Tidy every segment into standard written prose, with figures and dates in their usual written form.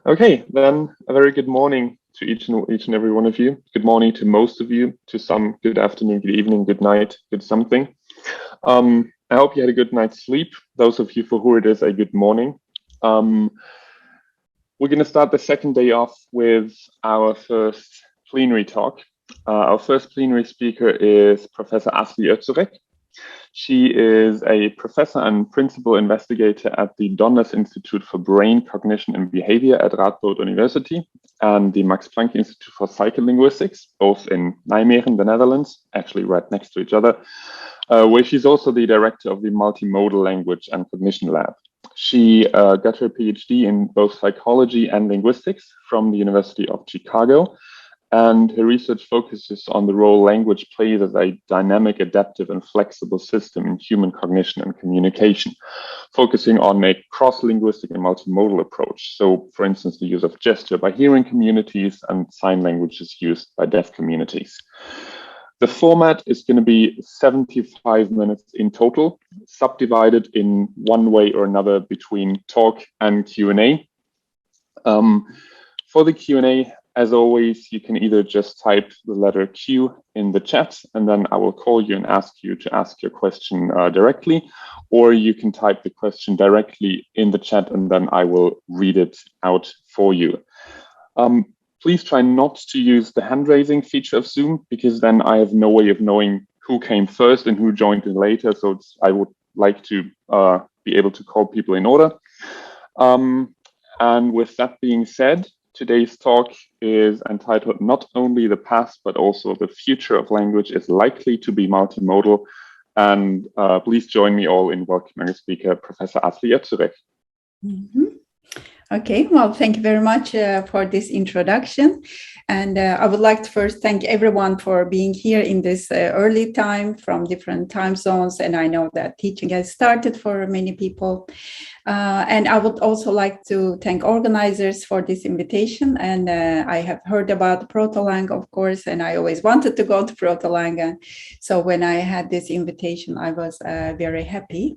Okay, then a very good morning to each and every one of you. Good morning to most of you, to some good afternoon, good evening, good night, good something. I hope you had a good night's sleep. Those of you for who it is, a good morning. We're going to start the second day off with our first plenary talk. Our first plenary speaker is Professor Aslı Özyürek. She is a professor and principal investigator at the Donders Institute for Brain, Cognition and Behavior at Radboud University and the Max Planck Institute for Psycholinguistics, both in Nijmegen, the Netherlands, actually right next to each other, where she's also the director of the Multimodal Language and Cognition Lab. She got her PhD in both psychology and linguistics from the University of Chicago, and her research focuses on the role language plays as a dynamic, adaptive, and flexible system in human cognition and communication, focusing on a cross-linguistic and multimodal approach. So, for instance, the use of gesture by hearing communities and sign languages used by deaf communities. The format is going to be 75 minutes in total, subdivided in one way or another between talk and Q&A. For the Q&A, as always, you can either just type the letter Q in the chat, and then I will call you and ask you to ask your question directly, or you can type the question directly in the chat, and then I will read it out for you. Please try not to use the hand raising feature of Zoom, because then I have no way of knowing who came first and who joined in later. So I would like to be able to call people in order. And with that being said, today's talk is entitled Not Only the Past, but Also the Future of Language is Likely to be Multimodal. And please join me all in welcoming our speaker, Professor Aslı Özyürek. Okay, well, thank you very much for this introduction. And I would like to first thank everyone for being here in this early time from different time zones. And I know that teaching has started for many people. And I would also like to thank organizers for this invitation. And I have heard about Protolanguage, of course, and I always wanted to go to Protolanguage. So when I had this invitation, I was very happy.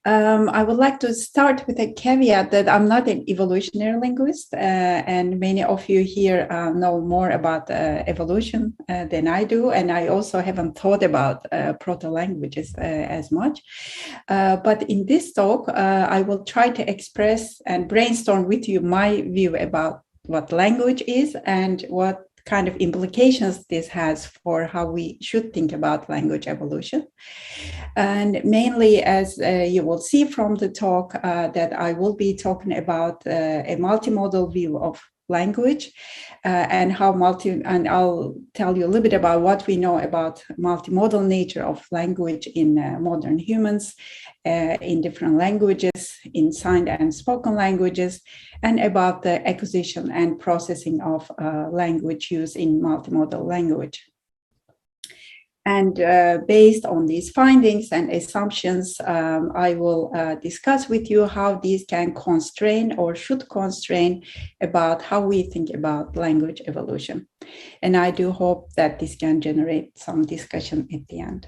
I would like to start with a caveat that I'm not an evolutionary linguist, and many of you here know more about evolution than I do, and I also haven't thought about proto-languages as much. But in this talk, I will try to express and brainstorm with you my view about what language is and what kind of implications this has for how we should think about language evolution. And mainly, as you will see from the talk, that I will be talking about a multimodal view of language and I'll tell you a little bit about what we know about multimodal nature of language in modern humans, in different languages, in signed and spoken languages, and about the acquisition and processing of language use in multimodal language. And based on these findings and assumptions, I will discuss with you how these can constrain or should constrain about how we think about language evolution. And I do hope that this can generate some discussion at the end.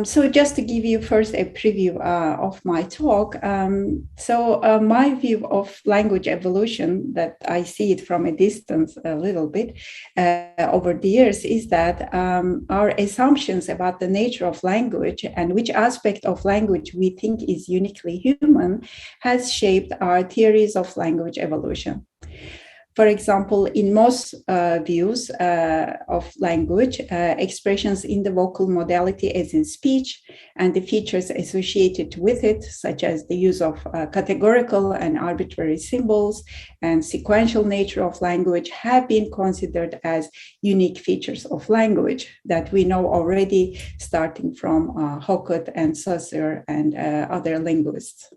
So just to give you first a preview of my talk. My view of language evolution, that I see it from a distance a little bit over the years, is that our assumptions about the nature of language and which aspect of language we think is uniquely human has shaped our theories of language evolution. For example, in most views of language, expressions in the vocal modality as in speech and the features associated with it, such as the use of categorical and arbitrary symbols and sequential nature of language, have been considered as unique features of language that we know already, starting from Hockett and Saussure and other linguists.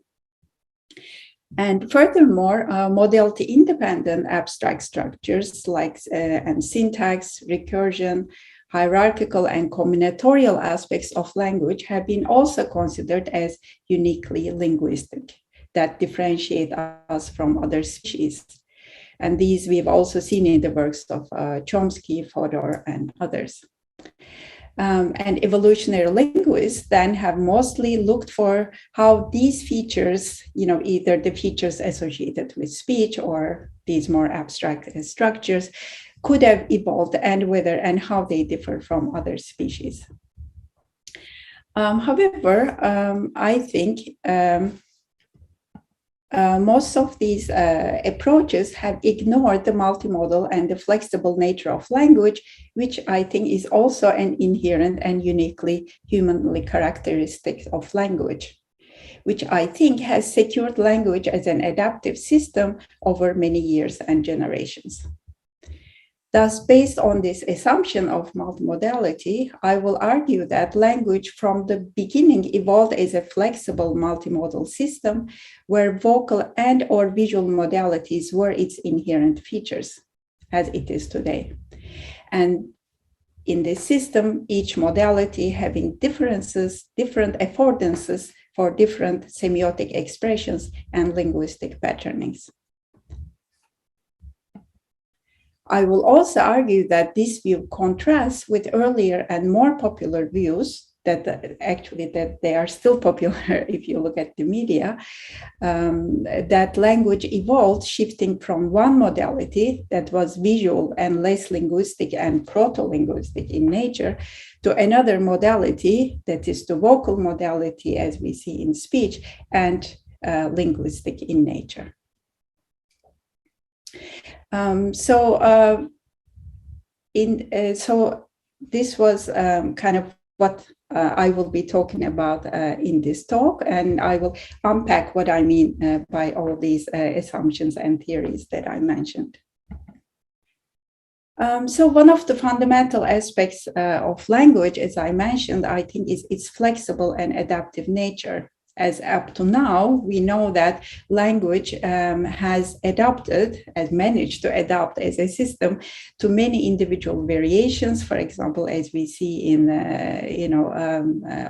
And furthermore, modality-independent abstract structures like and syntax, recursion, hierarchical and combinatorial aspects of language have been also considered as uniquely linguistic, that differentiate us from other species. And these we've also seen in the works of Chomsky, Fodor, and others. And evolutionary linguists then have mostly looked for how these features, either the features associated with speech or these more abstract structures, could have evolved, and whether and how they differ from other species. However, I think most of these approaches have ignored the multimodal and the flexible nature of language, which I think is also an inherent and uniquely humanly characteristic of language, which I think has secured language as an adaptive system over many years and generations. Thus, based on this assumption of multimodality, I will argue that language from the beginning evolved as a flexible multimodal system where vocal and or visual modalities were its inherent features, as it is today. And in this system, each modality having different affordances for different semiotic expressions and linguistic patternings. I will also argue that this view contrasts with earlier and more popular views that they are still popular if you look at the media, that language evolved shifting from one modality that was visual and less linguistic and proto-linguistic in nature to another modality that is the vocal modality as we see in speech and linguistic in nature. So this was kind of what I will be talking about in this talk, and I will unpack what I mean by all these assumptions and theories that I mentioned. So one of the fundamental aspects of language, as I mentioned, I think is its flexible and adaptive nature. As up to now, we know that language has managed to adapt as a system to many individual variations. For example, as we see in,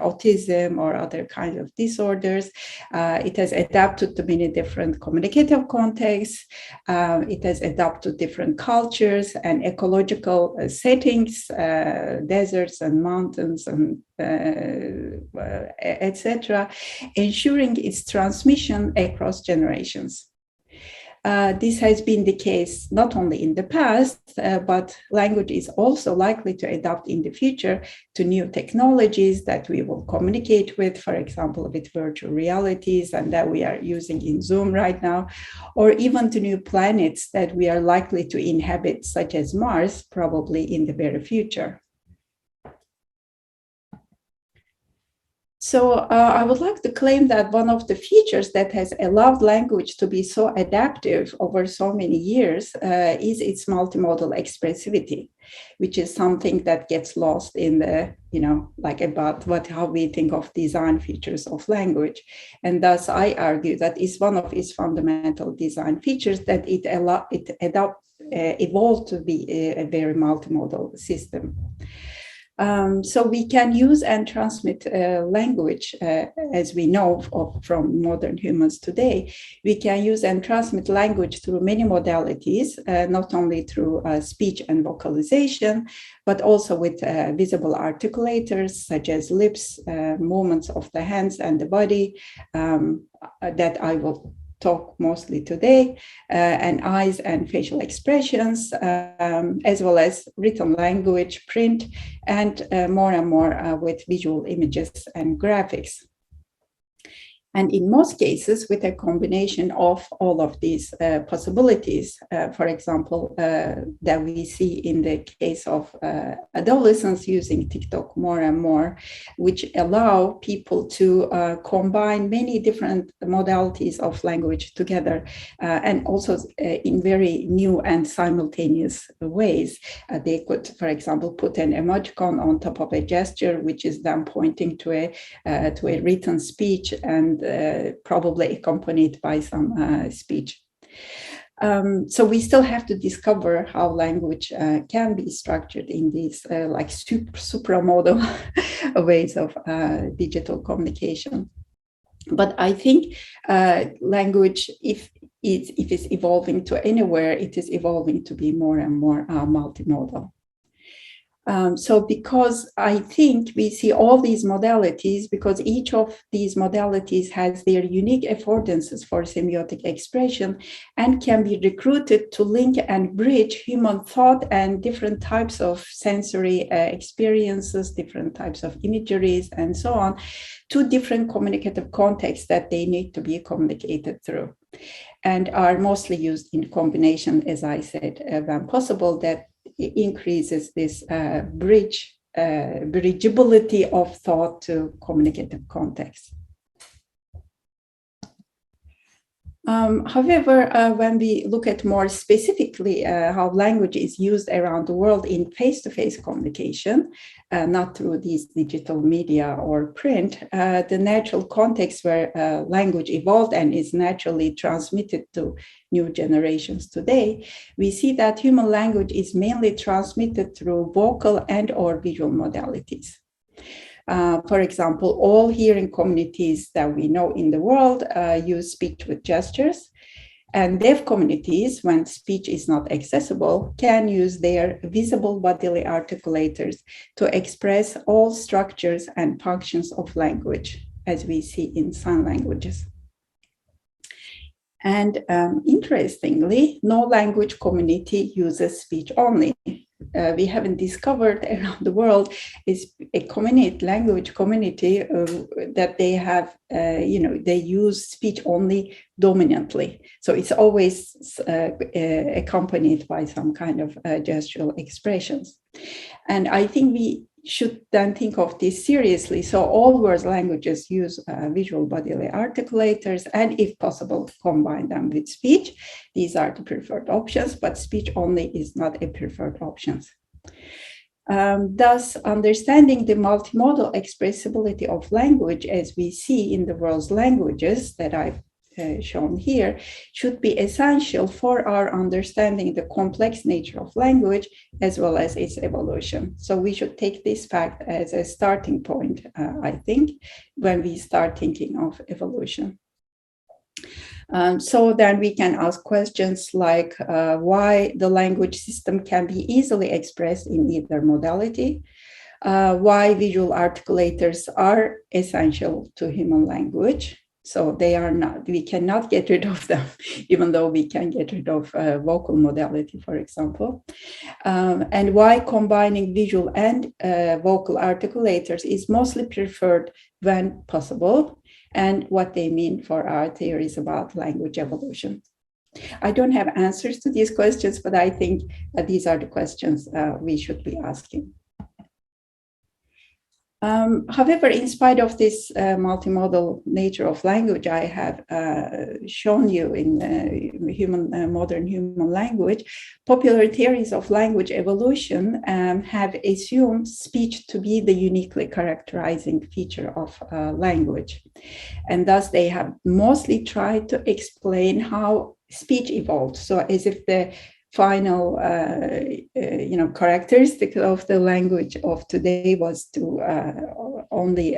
autism or other kinds of disorders, it has adapted to many different communicative contexts. It has adapted to different cultures and ecological settings, deserts and mountains and etc., ensuring its transmission across generations. This has been the case not only in the past, but language is also likely to adapt in the future to new technologies that we will communicate with, for example, with virtual realities and that we are using in Zoom right now, or even to new planets that we are likely to inhabit, such as Mars, probably in the very future. So I would like to claim that one of the features that has allowed language to be so adaptive over so many years is its multimodal expressivity, which is something that gets lost in the, about how we think of design features of language. And thus I argue that is one of its fundamental design features, that it evolved to be a very multimodal system. So we can use and transmit language, as we know from modern humans today. We can use and transmit language through many modalities, not only through speech and vocalization, but also with visible articulators such as lips, movements of the hands and the body, that I will talk mostly today, and eyes and facial expressions, as well as written language, print, and more with visual images and graphics. And in most cases, with a combination of all of these possibilities, for example, that we see in the case of adolescents using TikTok more and more, which allow people to combine many different modalities of language together, and also in very new and simultaneous ways. They could, for example, put an emoticon on top of a gesture, which is then pointing to a written speech and probably accompanied by some speech. So we still have to discover how language can be structured in these supramodal ways of digital communication. But I think language, if it's evolving to anywhere, it is evolving to be more and more multimodal. So because I think we see all these modalities, because each of these modalities has their unique affordances for semiotic expression and can be recruited to link and bridge human thought and different types of sensory experiences, different types of imageries, and so on, to different communicative contexts that they need to be communicated through, and are mostly used in combination, as I said, when possible, that increases this bridgeability of thought to communicative context. However, when we look at more specifically how language is used around the world in face-to-face communication, not through these digital media or print, the natural context where language evolved and is naturally transmitted to new generations today, we see that human language is mainly transmitted through vocal and or visual modalities. For example, all hearing communities that we know in the world use speech with gestures, and deaf communities, when speech is not accessible, can use their visible bodily articulators to express all structures and functions of language, as we see in sign languages. And interestingly, no language community uses speech only. We haven't discovered around the world is a community, language community that they have, they use speech only dominantly. So it's always accompanied by some kind of gestural expressions. And I think we should then think of this seriously. So all world languages use visual bodily articulators, and if possible, combine them with speech. These are the preferred options, but speech only is not a preferred option. Thus, understanding the multimodal expressibility of language, as we see in the world's languages that I've shown here, should be essential for our understanding the complex nature of language as well as its evolution. So we should take this fact as a starting point, I think, when we start thinking of evolution. So then we can ask questions like why the language system can be easily expressed in either modality, why visual articulators are essential to human language. So they are not, we cannot get rid of them, even though we can get rid of vocal modality, for example. And why combining visual and vocal articulators is mostly preferred when possible, and what they mean for our theories about language evolution. I don't have answers to these questions, but I think these are the questions we should be asking. However, in spite of this multimodal nature of language, I have shown you in modern human language, popular theories of language evolution have assumed speech to be the uniquely characterizing feature of language. And thus they have mostly tried to explain how speech evolved. So as if the final characteristic of the language of today was to only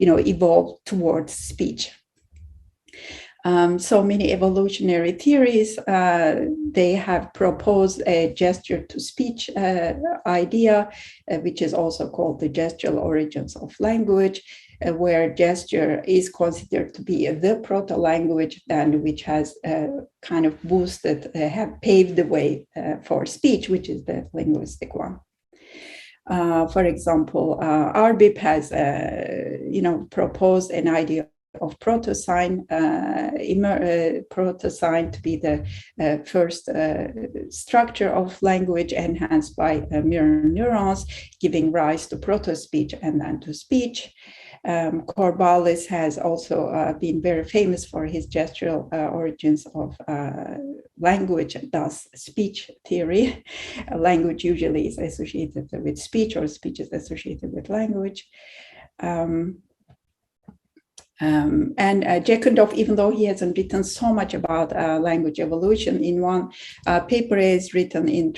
evolve towards speech. So many evolutionary theories, they have proposed a gesture to speech idea, which is also called the gestural origins of language, where gesture is considered to be the proto-language, and which has kind of boosted, have paved the way for speech, which is the linguistic one. For example, RBIP has, proposed an idea of proto-sign, proto-sign to be the first structure of language enhanced by mirror neurons, giving rise to proto-speech and then to speech. Corvallis has also been very famous for his gestural origins of language, thus speech theory. Language usually is associated with speech, or speech is associated with language. And Jekundov, even though he hasn't written so much about language evolution, in one paper is written in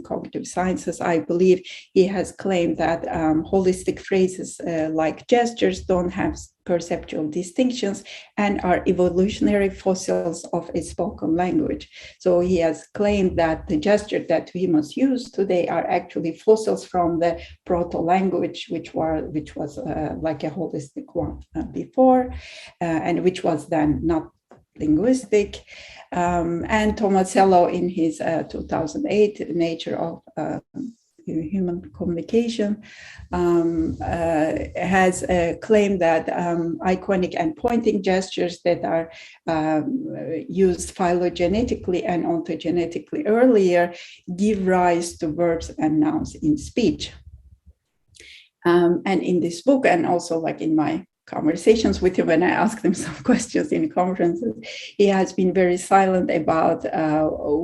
Cognitive Sciences, I believe he has claimed that holistic phrases like gestures don't have perceptual distinctions and are evolutionary fossils of a spoken language. So he has claimed that the gestures that we must use today are actually fossils from the proto-language, which was like a holistic one before, and which was then not linguistic. And Tomasello, in his 2008 Nature of Human Communication, has claimed that iconic and pointing gestures that are used phylogenetically and ontogenetically earlier give rise to verbs and nouns in speech. And in this book, and also like in my conversations with him when I asked him some questions in conferences, he has been very silent about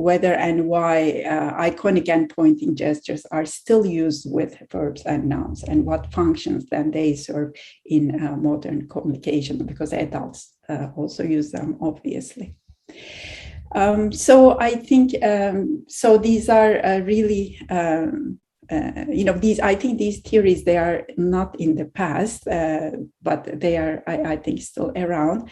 whether and why iconic and pointing gestures are still used with verbs and nouns, and what functions then they serve in modern communication, because adults also use them, obviously. So I think, so these are really, I think these theories, they are not in the past, but they are, I think, still around.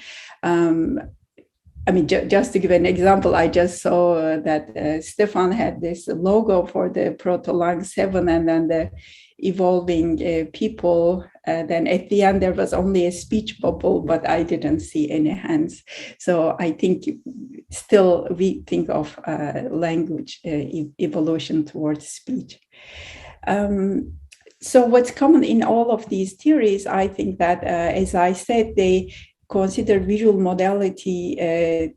I mean, just to give an example, I just saw that Stefan had this logo for the Protolanguage 7, and then the evolving people. Then at the end, there was only a speech bubble, but I didn't see any hands. So I think still we think of language evolution towards speech. So what's common in all of these theories, I think that, as I said, they consider visual modality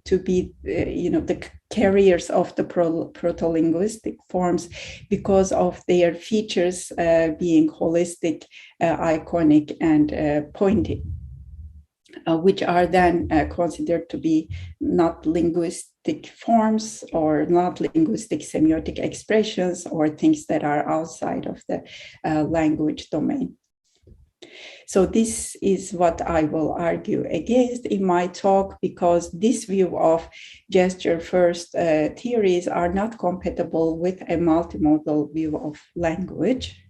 to be, the carriers of the proto-linguistic forms because of their features being holistic, iconic, and pointing, which are then considered to be not linguistic forms or not linguistic semiotic expressions or things that are outside of the language domain. So this is what I will argue against in my talk, because this view of gesture-first theories are not compatible with a multimodal view of language.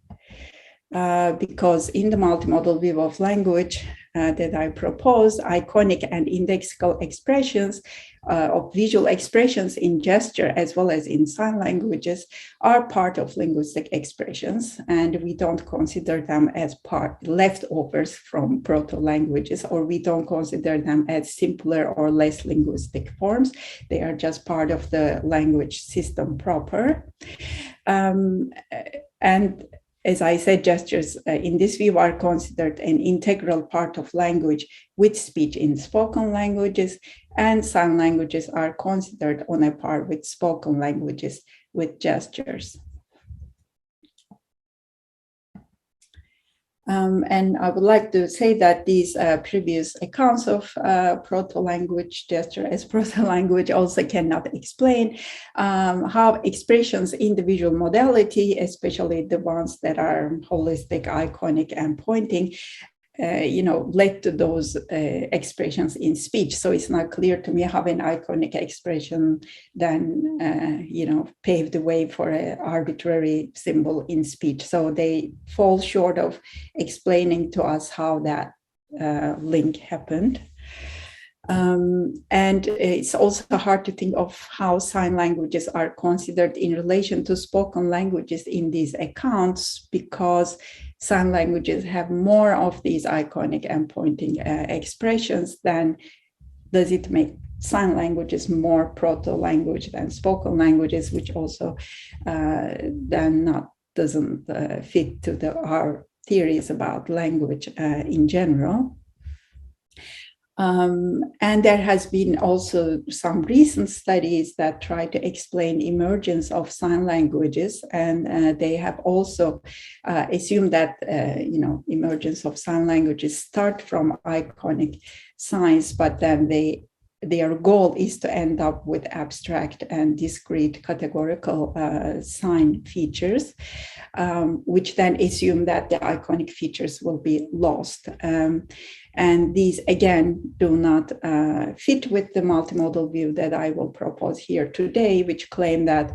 Because in the multimodal view of language that I propose, iconic and indexical expressions of visual expressions in gesture as well as in sign languages are part of linguistic expressions, and we don't consider them as leftovers from proto-languages, or we don't consider them as simpler or less linguistic forms. They are just part of the language system proper. And as I said, gestures in this view are considered an integral part of language with speech in spoken languages, and sign languages are considered on a par with spoken languages with gestures. And I would like to say that these previous accounts of proto-language gesture as proto-language also cannot explain how expressions in the visual modality, especially the ones that are holistic, iconic, and pointing, led to those expressions in speech. So it's not clear to me how an iconic expression then, paved the way for an arbitrary symbol in speech. So they fall short of explaining to us how that link happened. And it's also hard to think of how sign languages are considered in relation to spoken languages in these accounts, because sign languages have more of these iconic and pointing expressions. Then does it make sign languages more proto-language than spoken languages, which also then doesn't fit to our theories about language in general. And there has been also some recent studies that try to explain emergence of sign languages, and they have also assumed that emergence of sign languages start from iconic signs, but then their goal is to end up with abstract and discrete categorical sign features, which then assume that the iconic features will be lost. And these, again, do not fit with the multimodal view that I will propose here today, which claim that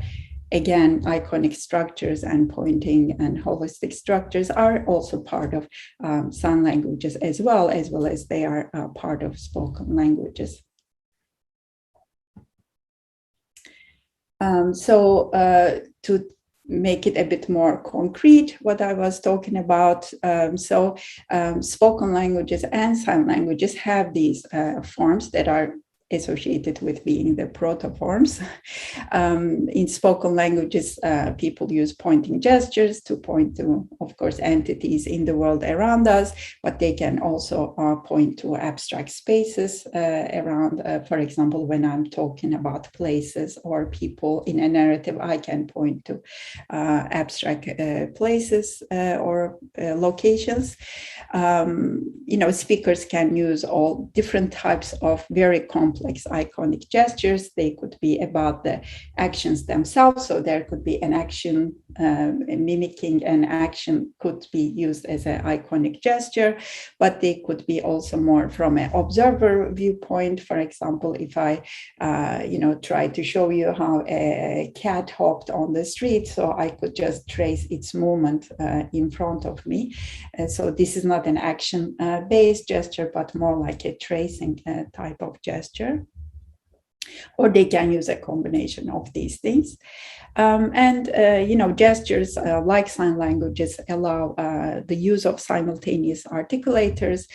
again, iconic structures and pointing and holistic structures are also part of sign languages as well as they are part of spoken languages. To make it a bit more concrete, what I was talking about. Spoken languages and sign languages have these forms that are associated with being the protoforms. In spoken languages, people use pointing gestures to point to, of course, entities in the world around us, but they can also point to abstract spaces around, for example, when I'm talking about places or people in a narrative, I can point to abstract places or locations. Speakers can use all different types of very complex iconic gestures. They could be about the actions themselves. So there could be an action, mimicking an action could be used as an iconic gesture, but they could be also more from an observer viewpoint. For example, if I, try to show you how a cat hopped on the street, so I could just trace its movement in front of me. So this is not an action-based gesture, but more like a tracing type of gesture. Or they can use a combination of these things. Gestures like sign languages allow the use of simultaneous articulators,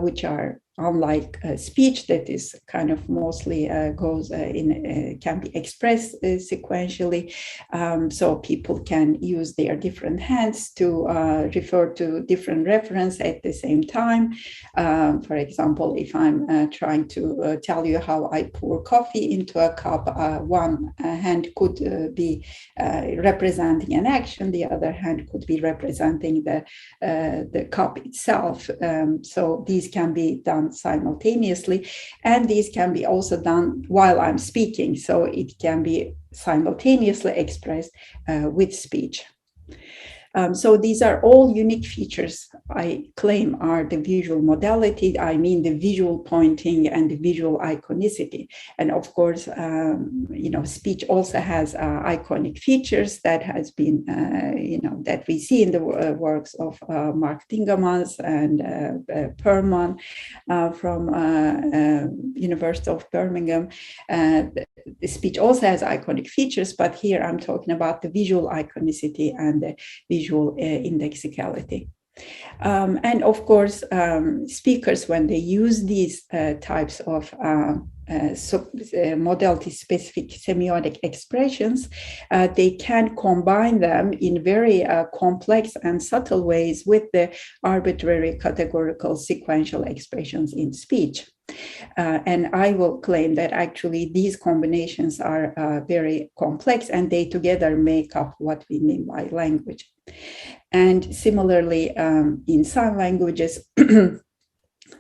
which are unlike speech that is kind of mostly can be expressed sequentially. So people can use their different hands to refer to different reference at the same time. For example, if I'm trying to tell you how I pour coffee into a cup, one hand could be representing an action, the other hand could be representing the cup itself. So these can be done simultaneously, and these can be also done while I'm speaking, so it can be simultaneously expressed with speech. So these are all unique features I claim are the visual modality. I mean the visual pointing and the visual iconicity. And of course, speech also has iconic features that has been, that we see in the works of Mark Dingemans and Perman from University of Birmingham. The speech also has iconic features, but here I'm talking about the visual iconicity and the visual indexicality. And of course, speakers, when they use these types of modality-specific semiotic expressions, they can combine them in very complex and subtle ways with the arbitrary categorical sequential expressions in speech. And I will claim that actually these combinations are very complex, and they together make up what we mean by language. And similarly, in sign languages,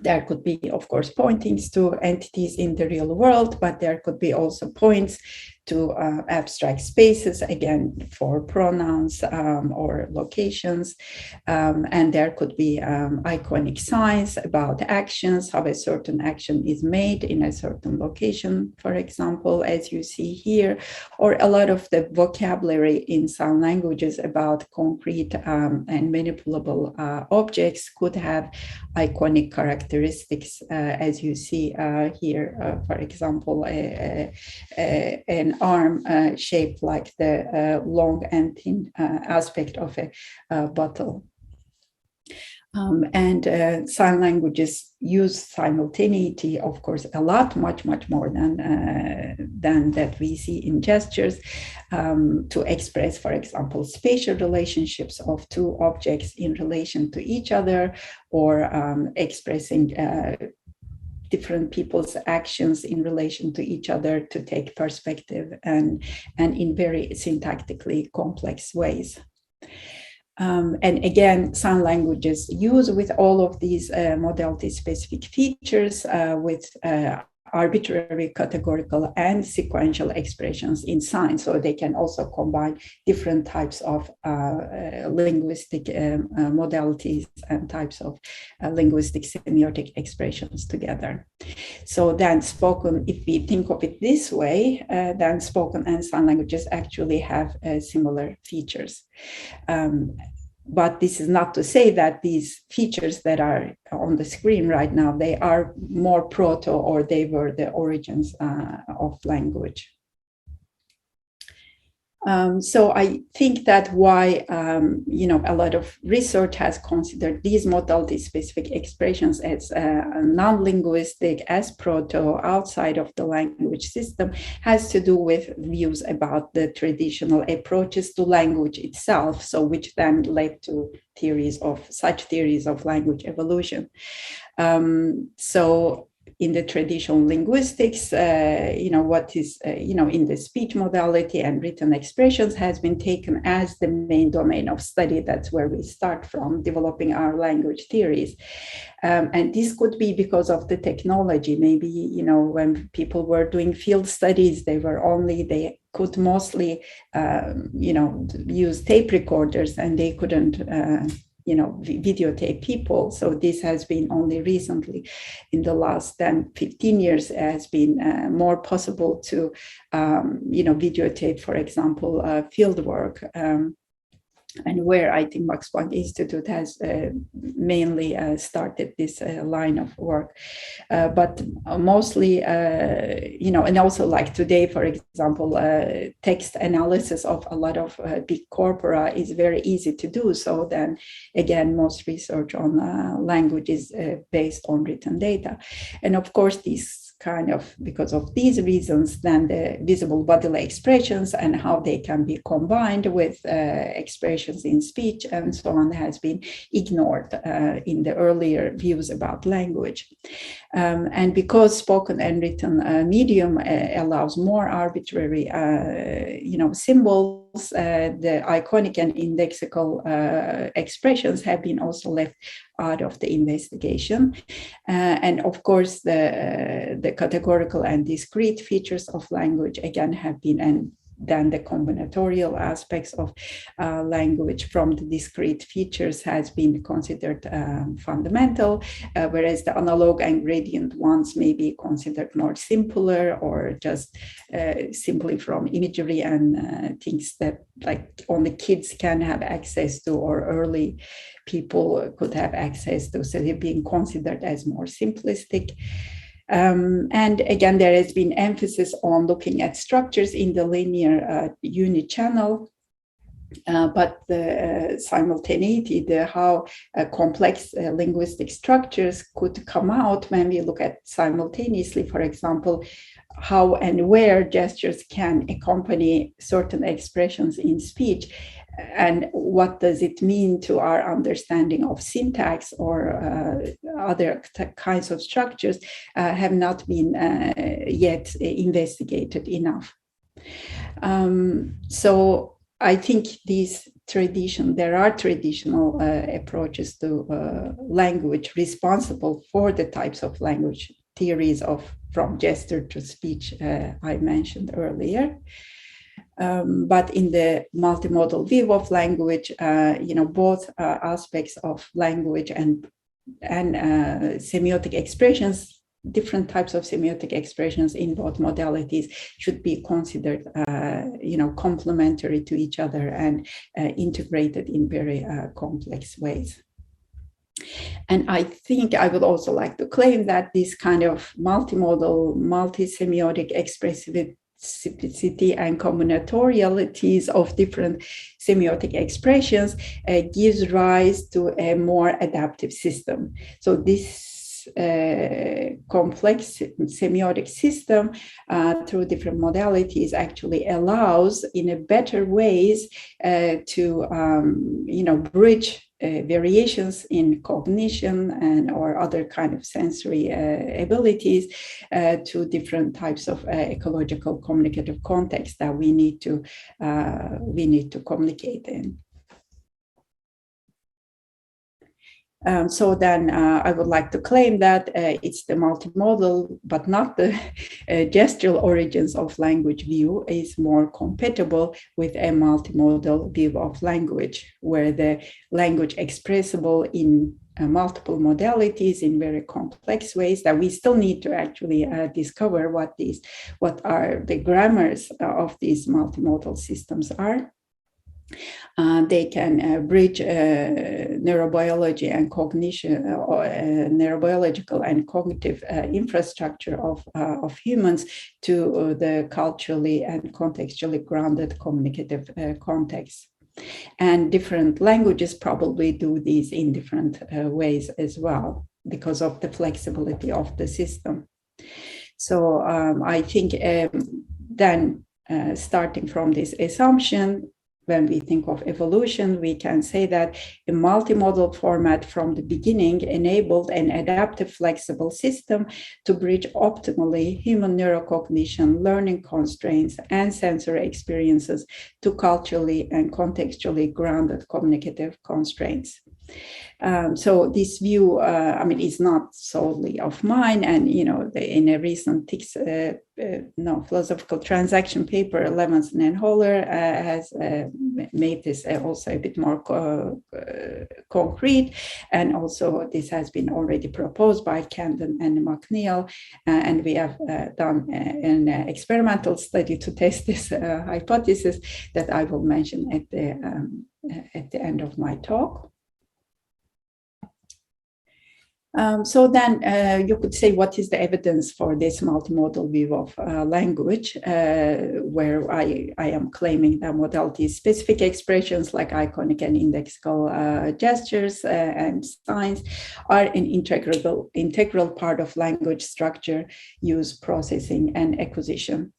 there could be, of course, pointings to entities in the real world, but there could be also points to abstract spaces, again, for pronouns or locations. And there could be iconic signs about actions, how a certain action is made in a certain location, for example, as you see here, or a lot of the vocabulary in sign languages about concrete and manipulable objects could have iconic characteristics, as you see here, for example, an arm shaped like the long and thin aspect of a bottle. And sign languages use simultaneity, of course, a lot, much more than that we see in gestures, to express, for example, spatial relationships of two objects in relation to each other, or expressing different people's actions in relation to each other to take perspective, and in very syntactically complex ways. And again, sign languages use with all of these modality-specific features with arbitrary, categorical, and sequential expressions in signs. So they can also combine different types of linguistic modalities and types of linguistic semiotic expressions together. So then spoken, if we think of it this way, then spoken and sign languages actually have similar features. But this is not to say that these features that are on the screen right now, they are more proto or they were the origins of language. So I think that why, a lot of research has considered these modality-specific expressions as non-linguistic, as proto, outside of the language system, has to do with views about the traditional approaches to language itself, so which then led to such theories of language evolution. So in the traditional linguistics, what is, in the speech modality and written expressions has been taken as the main domain of study. That's where we start from developing our language theories. And this could be because of the technology. Maybe, when people were doing field studies, they could mostly, use tape recorders and they couldn't, videotape people. So this has been only recently, in the last 10-15 years, has been more possible to, videotape, for example, field work. And where I think Max Planck Institute has mainly started this line of work. But mostly, and also like today, for example, text analysis of a lot of big corpora is very easy to do. So then again, most research on language is based on written data. And of course, because of these reasons, then the visible bodily expressions and how they can be combined with expressions in speech and so on has been ignored in the earlier views about language. And because spoken and written medium allows more arbitrary, symbols, the iconic and indexical expressions have been also left out of the investigation. And of course, the categorical and discrete features of language, again, have been, and then the combinatorial aspects of language from the discrete features has been considered fundamental, whereas the analog and gradient ones may be considered more simpler or just simply from imagery and things that like only kids can have access to or early people could have access to. So they're being considered as more simplistic. And again, there has been emphasis on looking at structures in the linear unit channel, but the simultaneity, how complex linguistic structures could come out when we look at simultaneously, for example, how and where gestures can accompany certain expressions in speech. And what does it mean to our understanding of syntax or other kinds of structures have not been yet investigated enough. So I think there are traditional approaches to language responsible for the types of language theories from gesture to speech I mentioned earlier. But in the multimodal view of language, both aspects of language and semiotic expressions, different types of semiotic expressions in both modalities should be considered, complementary to each other and integrated in very complex ways. And I think I would also like to claim that this kind of multimodal, multi-semiotic expressivity and combinatorialities of different semiotic expressions gives rise to a more adaptive system. So this complex semiotic system through different modalities actually allows in a better ways to bridge variations in cognition and or other kind of sensory abilities to different types of ecological communicative contexts that we need to communicate in. So then I would like to claim that it's the multimodal, but not the gestural origins of language view is more compatible with a multimodal view of language, where the language expressible in multiple modalities in very complex ways that we still need to actually discover what are the grammars of these multimodal systems are. They can bridge neurobiology and cognition, neurobiological and cognitive infrastructure of humans to the culturally and contextually grounded communicative context. And different languages probably do these in different ways as well, because of the flexibility of the system. So I think then starting from this assumption, when we think of evolution, we can say that a multimodal format from the beginning enabled an adaptive, flexible system to bridge optimally human neurocognition, learning constraints, and sensory experiences to culturally and contextually grounded communicative constraints. So this view, is not solely of mine, and in a recent philosophical transaction paper, Levinson and Holler has made this also a bit more concrete, and also this has been already proposed by Camden and McNeil, and we have done an experimental study to test this hypothesis that I will mention at the end of my talk. So then you could say, what is the evidence for this multimodal view of language, where I am claiming that modality-specific expressions like iconic and indexical gestures and signs are an integral part of language structure, use, processing, and acquisition.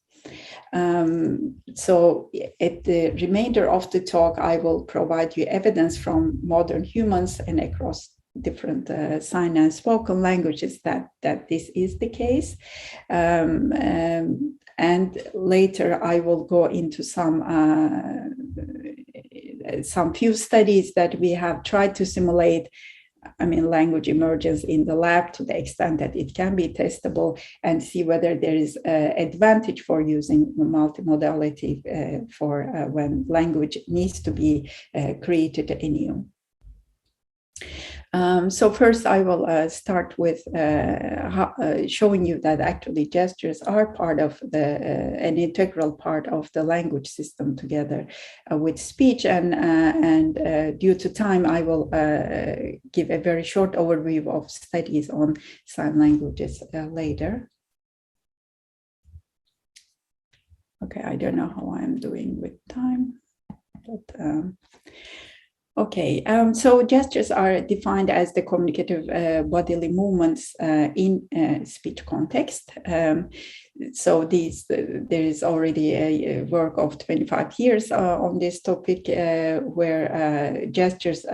So at the remainder of the talk, I will provide you evidence from modern humans and across different sign and spoken languages that this is the case. And later I will go into some few studies that we have tried to simulate language emergence in the lab to the extent that it can be testable, and see whether there is advantage for using multimodality for when language needs to be created anew. So first I will start with showing you that actually gestures are part of an integral part of the language system together with speech, and due to time I will give a very short overview of studies on sign languages later. Okay, I don't know how I'm doing with time, but okay, so gestures are defined as the communicative bodily movements in speech context. So there is already a work of 25 years on this topic, where gestures,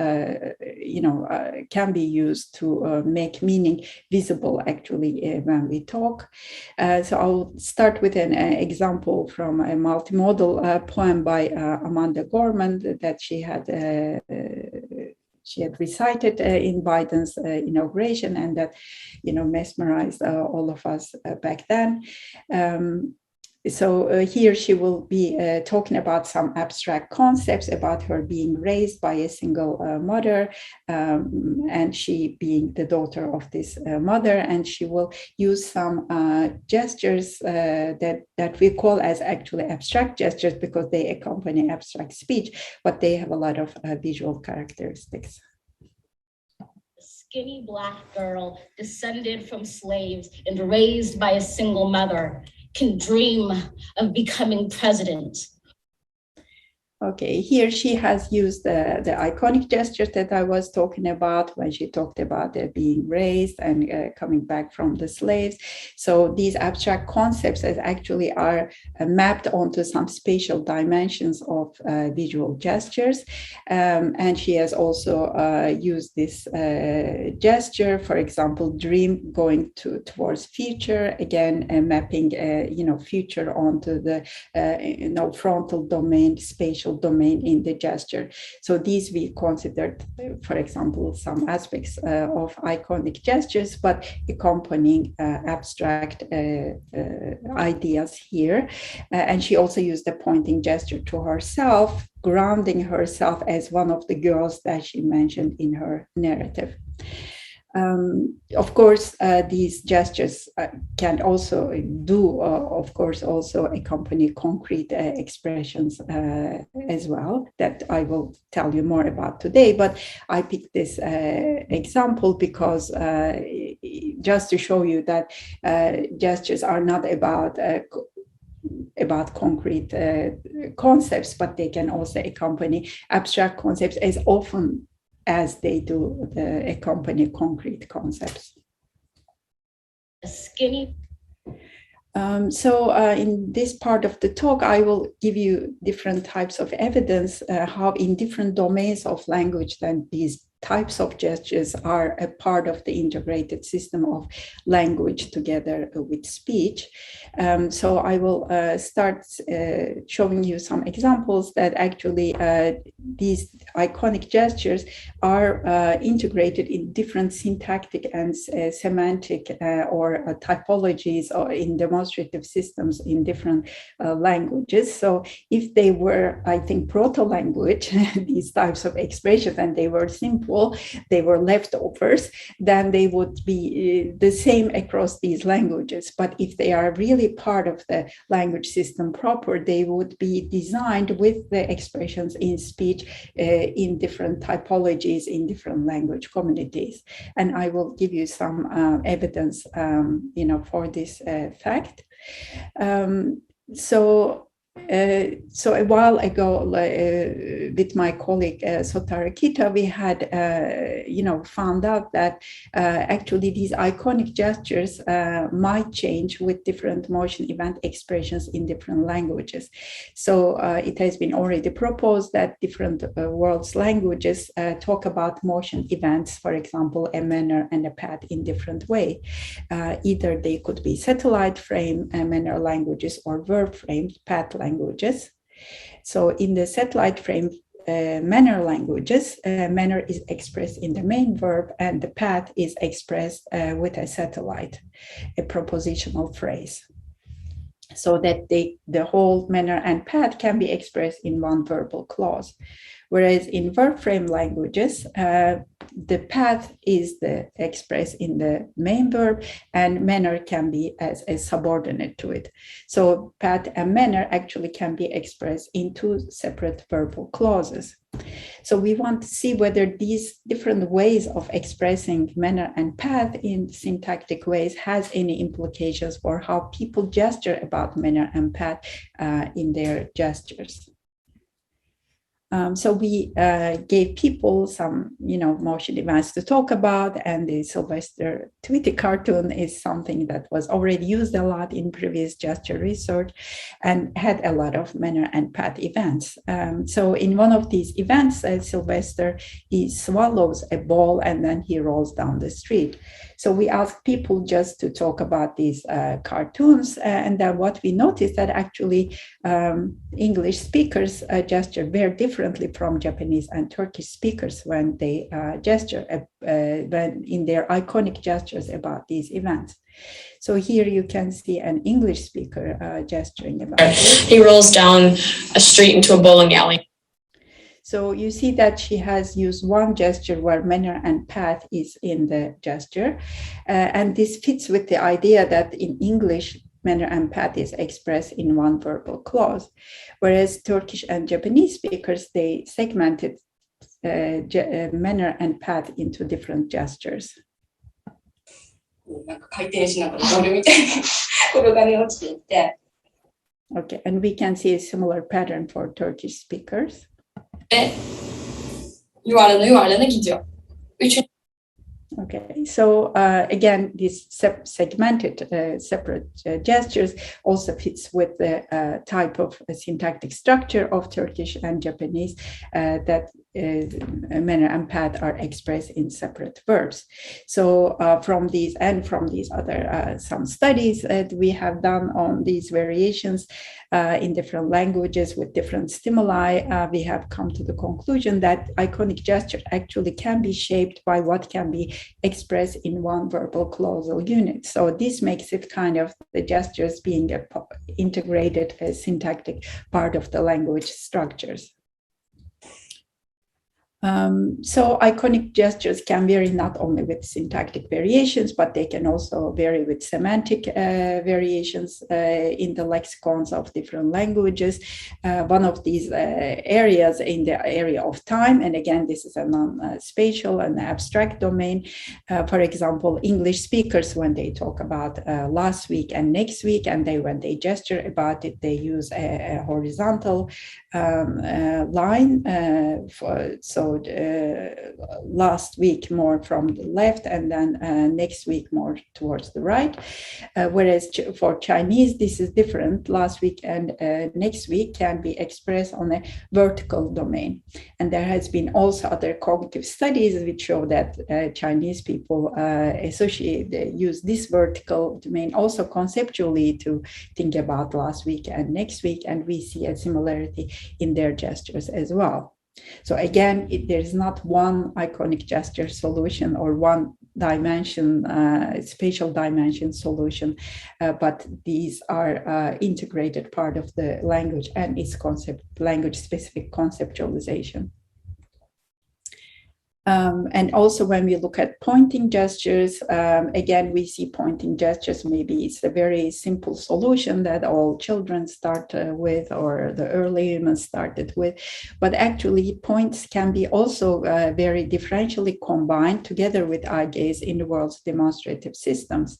can be used to make meaning visible actually when we talk. So I'll start with an example from a multimodal poem by Amanda Gorman that she had recited in Biden's inauguration, and that mesmerized all of us back then. So here she will be talking about some abstract concepts about her being raised by a single mother, and she being the daughter of this mother, and she will use some gestures that we call as actually abstract gestures because they accompany abstract speech, but they have a lot of visual characteristics. Skinny Black girl descended from slaves and raised by a single mother can dream of becoming president. Okay, here she has used the iconic gestures that I was talking about when she talked about being raised and coming back from the slaves. So these abstract concepts actually are mapped onto some spatial dimensions of visual gestures. And she has also used this gesture, for example, dream going towards future, again, mapping, future onto the, frontal domain spatial spatial domain in the gesture. So these we considered, for example, some aspects of iconic gestures, but accompanying abstract ideas here. And she also used the pointing gesture to herself, grounding herself as one of the girls that she mentioned in her narrative. Of course, these gestures can also of course, also accompany concrete expressions as well, that I will tell you more about today. But I picked this example because just to show you that gestures are not about concrete concepts, but they can also accompany abstract concepts as often as they do accompany concrete concepts. Skinny. So in this part of the talk, I will give you different types of evidence how in different domains of language then these types of gestures are a part of the integrated system of language together with speech. So I will start showing you some examples that actually these iconic gestures are integrated in different syntactic and semantic or typologies or in demonstrative systems in different languages. So if they were, I think, proto-language, these types of expressions, and they were simple, they were leftovers, then they would be the same across these languages. But if they are really part of the language system proper, they would be designed with the expressions in speech in different typologies in different language communities. And I will give you some evidence, for this fact. So a while ago, with my colleague Sotara Kita, we had, found out that actually these iconic gestures might change with different motion event expressions in different languages. So it has been already proposed that different world's languages talk about motion events, for example, a manner and a path in different way. Either they could be satellite frame manner languages or verb framed path languages. So in the satellite frame manner languages, manner is expressed in the main verb and the path is expressed with a satellite, a propositional phrase. So that the whole manner and path can be expressed in one verbal clause. Whereas in verb frame languages, the path is expressed in the main verb and manner can be as a subordinate to it. So path and manner actually can be expressed in two separate verbal clauses. So we want to see whether these different ways of expressing manner and path in syntactic ways has any implications for how people gesture about manner and path in their gestures. So we gave people some, motion events to talk about, and the Sylvester Tweety cartoon is something that was already used a lot in previous gesture research and had a lot of manner and path events. So in one of these events, Sylvester, he swallows a ball and then he rolls down the street. So we asked people just to talk about these cartoons, and then what we noticed that actually English speakers gesture very differently from Japanese and Turkish speakers when they gesture when in their iconic gestures about these events. So here you can see an English speaker gesturing about this. He rolls down a street into a bowling alley. So you see that she has used one gesture where manner and path is in the gesture. And this fits with the idea that in English, manner and path is expressed in one verbal clause. Whereas Turkish and Japanese speakers, they segmented manner and path into different gestures. Okay, and we can see a similar pattern for Turkish speakers. Okay, so again, these segmented separate gestures also fits with the type of syntactic structure of Turkish and Japanese that manner and path are expressed in separate verbs. So from these other some studies that we have done on these variations in different languages with different stimuli, we have come to the conclusion that iconic gesture actually can be shaped by what can be expressed in one verbal clausal unit. So this makes it kind of the gestures being an integrated syntactic part of the language structures. So iconic gestures can vary not only with syntactic variations, but they can also vary with semantic variations in the lexicons of different languages. One of these areas in the area of time, and again, this is a non-spatial and abstract domain. For example, English speakers, when they talk about last week and next week, and when they gesture about it, they use a horizontal line. Last week more from the left, and then next week more towards the right. Whereas for Chinese, this is different. Last week and next week can be expressed on a vertical domain. And there has been also other cognitive studies which show that Chinese people use this vertical domain also conceptually to think about last week and next week, and we see a similarity in their gestures as well. So again, there's not one iconic gesture solution or one dimension, spatial dimension solution, but these are integrated part of the language and its language-specific conceptualization. And also when we look at pointing gestures, again, we see pointing gestures, maybe it's a very simple solution that all children start with, or the early humans started with, but actually points can be also very differentially combined together with eye gaze in the world's demonstrative systems.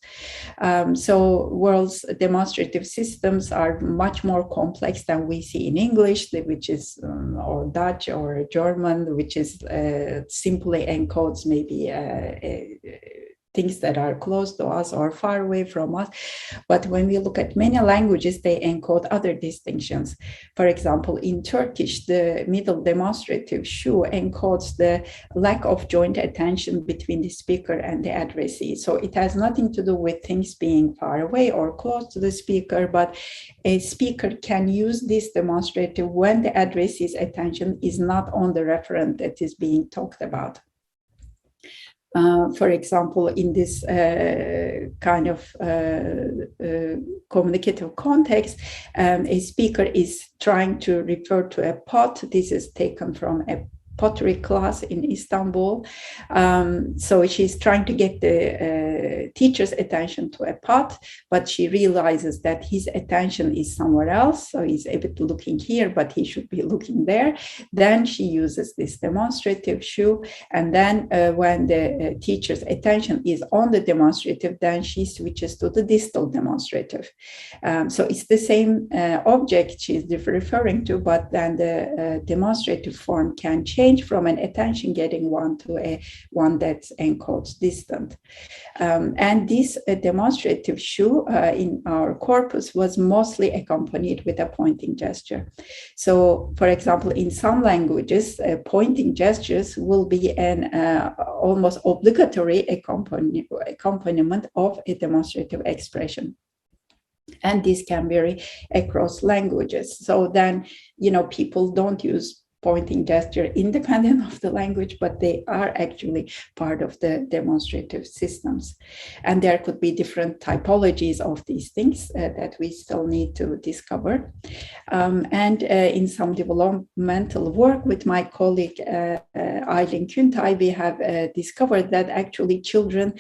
So world's demonstrative systems are much more complex than we see in English, which is, or Dutch or German, which is simply encodes maybe things that are close to us or far away from us. But when we look at many languages, they encode other distinctions. For example, in Turkish, the middle demonstrative şu encodes the lack of joint attention between the speaker and the addressee. So it has nothing to do with things being far away or close to the speaker, but a speaker can use this demonstrative when the addressee's attention is not on the referent that is being talked about. For example, in this kind of communicative context, a speaker is trying to refer to a pot. This is taken from a pottery class in Istanbul. So she's trying to get the teacher's attention to a pot, but she realizes that his attention is somewhere else. So he's a bit looking here, but he should be looking there. Then she uses this demonstrative şu. And then when the teacher's attention is on the demonstrative, then she switches to the distal demonstrative. So it's the same object she's referring to, but then the demonstrative form can change from an attention-getting one to a one that encodes distant. And this demonstrative şu in our corpus was mostly accompanied with a pointing gesture. So, for example, in some languages, pointing gestures will be an almost obligatory accompaniment of a demonstrative expression. And this can vary across languages. So then, people don't use pointing gesture independent of the language, but they are actually part of the demonstrative systems. And there could be different typologies of these things that we still need to discover. And in some developmental work with my colleague Aylin Küntay, we have discovered that actually children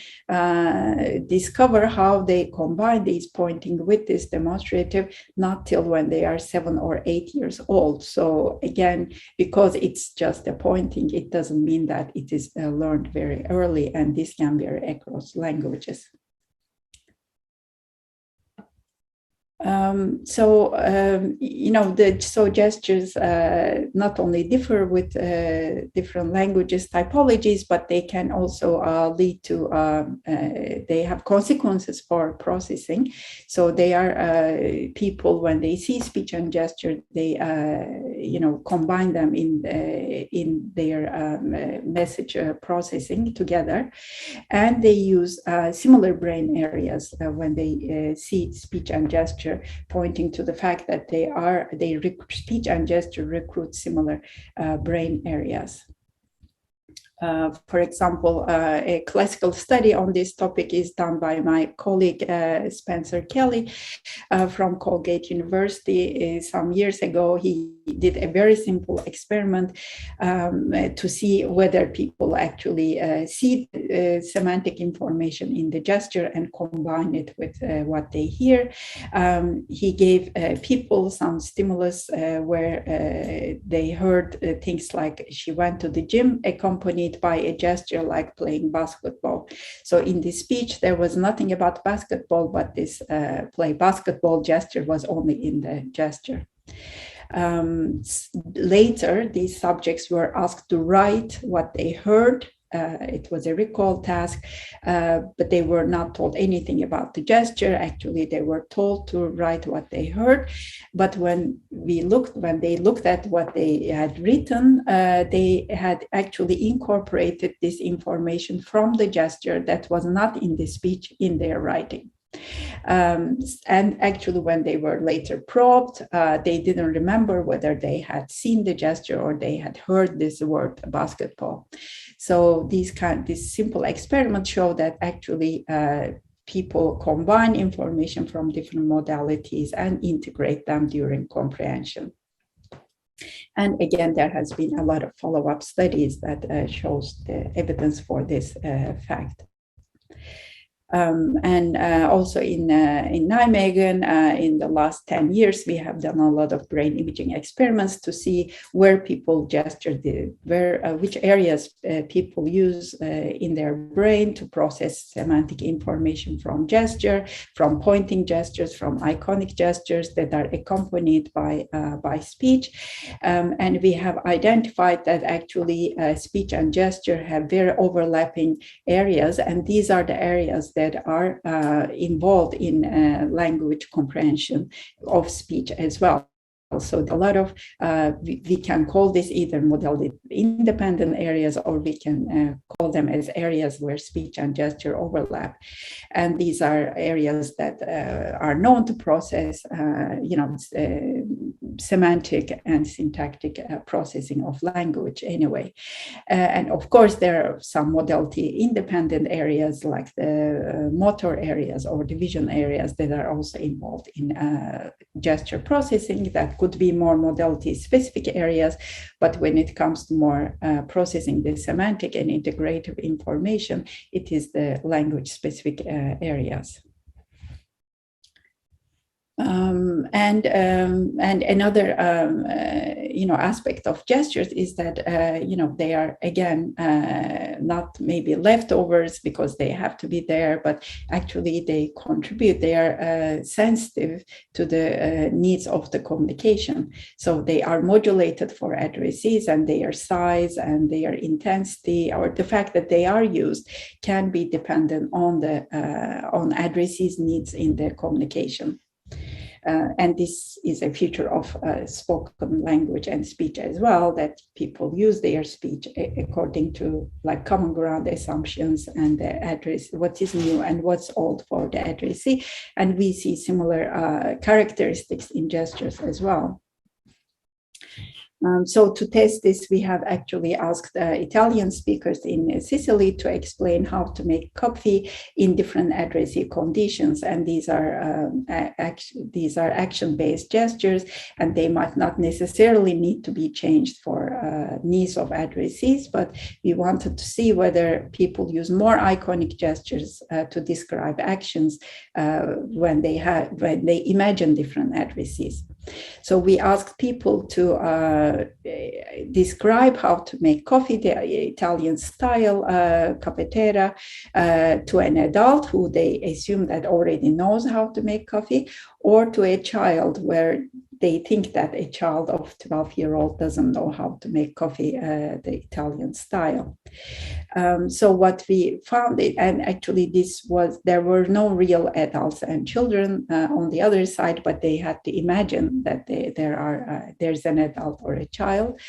discover how they combine these pointing with this demonstrative not till when they are 7 or 8 years old. So again, because it's just a pointing, it doesn't mean that it is learned very early, and this can vary across languages. So gestures not only differ with different languages typologies, but they can also lead to, they have consequences for processing. So they are people, when they see speech and gesture, they combine them in their message processing together, and they use similar brain areas when they see speech and gesture, pointing to the fact that speech and gesture recruit similar brain areas. For example, a classical study on this topic is done by my colleague Spencer Kelly from Colgate University. Some years ago, he did a very simple experiment to see whether people actually see semantic information in the gesture and combine it with what they hear. He gave people some stimulus where they heard things like she went to the gym, accompanied by a gesture like playing basketball. So in this speech, there was nothing about basketball, but this play basketball gesture was only in the gesture. Later, these subjects were asked to write what they heard. It was a recall task, but they were not told anything about the gesture. Actually, they were told to write what they heard. But when they looked at what they had written, they had actually incorporated this information from the gesture that was not in the speech in their writing. And actually, when they were later probed, they didn't remember whether they had seen the gesture or they had heard this word basketball. So this simple experiments show that actually people combine information from different modalities and integrate them during comprehension. And again, there has been a lot of follow-up studies that shows the evidence for this fact. And also in Nijmegen, in the last 10 years, we have done a lot of brain imaging experiments to see where people gesture, which areas people use in their brain to process semantic information from gesture, from pointing gestures, from iconic gestures that are accompanied by speech. And we have identified that actually speech and gesture have very overlapping areas, and these are the areas that are involved in language comprehension of speech as well. So a lot of, we can call this either modality independent areas, or we can call them as areas where speech and gesture overlap. And these are areas that are known to process, semantic and syntactic processing of language anyway. And of course, there are some modality independent areas like the motor areas or the vision areas that are also involved in gesture processing that could be more modality specific areas, but when it comes to more processing the semantic and integrative information, it is the language specific areas. And another aspect of gestures is that they are again not maybe leftovers because they have to be there, but actually they contribute. They are sensitive to the needs of the communication. So they are modulated for addressees, and their size and their intensity, or the fact that they are used, can be dependent on the on addressees' needs in the communication. And this is a feature of spoken language and speech as well, that people use their speech according to like common ground assumptions and the address, what is new and what's old for the addressee. And we see similar characteristics in gestures as well. So to test this, we have actually asked Italian speakers in Sicily to explain how to make coffee in different addressee conditions. And these are action-based gestures, and they might not necessarily need to be changed for needs of addressees, but we wanted to see whether people use more iconic gestures to describe actions when they imagine different addressees. So we asked people to describe how to make coffee, the Italian style, cafetera, to an adult who they assume that already knows how to make coffee, or to a child where they think that a child of 12-year-old doesn't know how to make coffee the Italian style. So what we found, and actually there were no real adults and children on the other side, but they had to imagine that there's an adult or a child.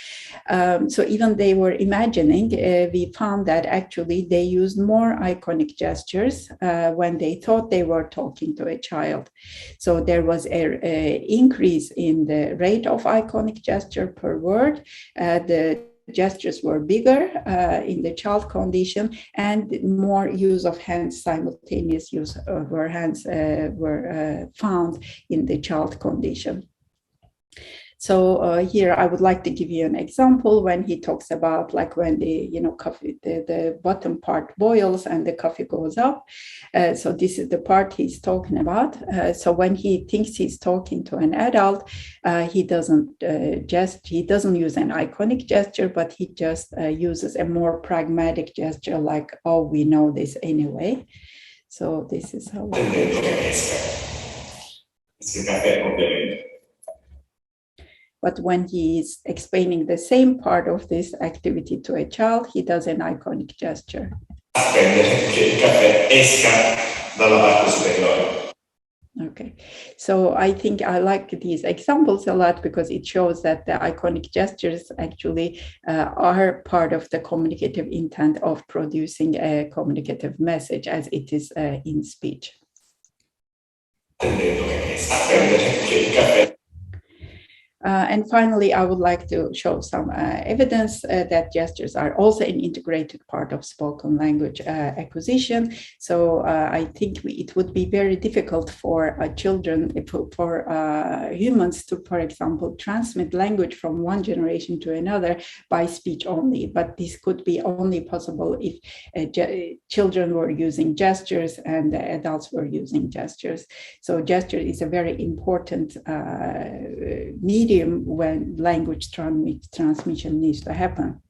So even they were imagining, we found that actually they used more iconic gestures when they thought they were talking to a child. So there was an increase in the rate of iconic gesture per word. The gestures were bigger in the child condition, and more use of hands, simultaneous use of hands were found in the child condition. So here I would like to give you an example when he talks about like when the coffee, the bottom part boils and the coffee goes up. So this is the part he's talking about. So when he thinks he's talking to an adult, he doesn't use an iconic gesture, but he just uses a more pragmatic gesture like, oh, we know this anyway. So this is how But when he is explaining the same part of this activity to a child, he does an iconic gesture. Okay, so I think I like these examples a lot because it shows that the iconic gestures actually are part of the communicative intent of producing a communicative message as it is in speech. And finally, I would like to show some evidence that gestures are also an integrated part of spoken language acquisition. So I think it would be very difficult for children, for humans to, for example, transmit language from one generation to another by speech only. But this could be only possible if children were using gestures and adults were using gestures. So gesture is a very important medium when language transmission needs to happen.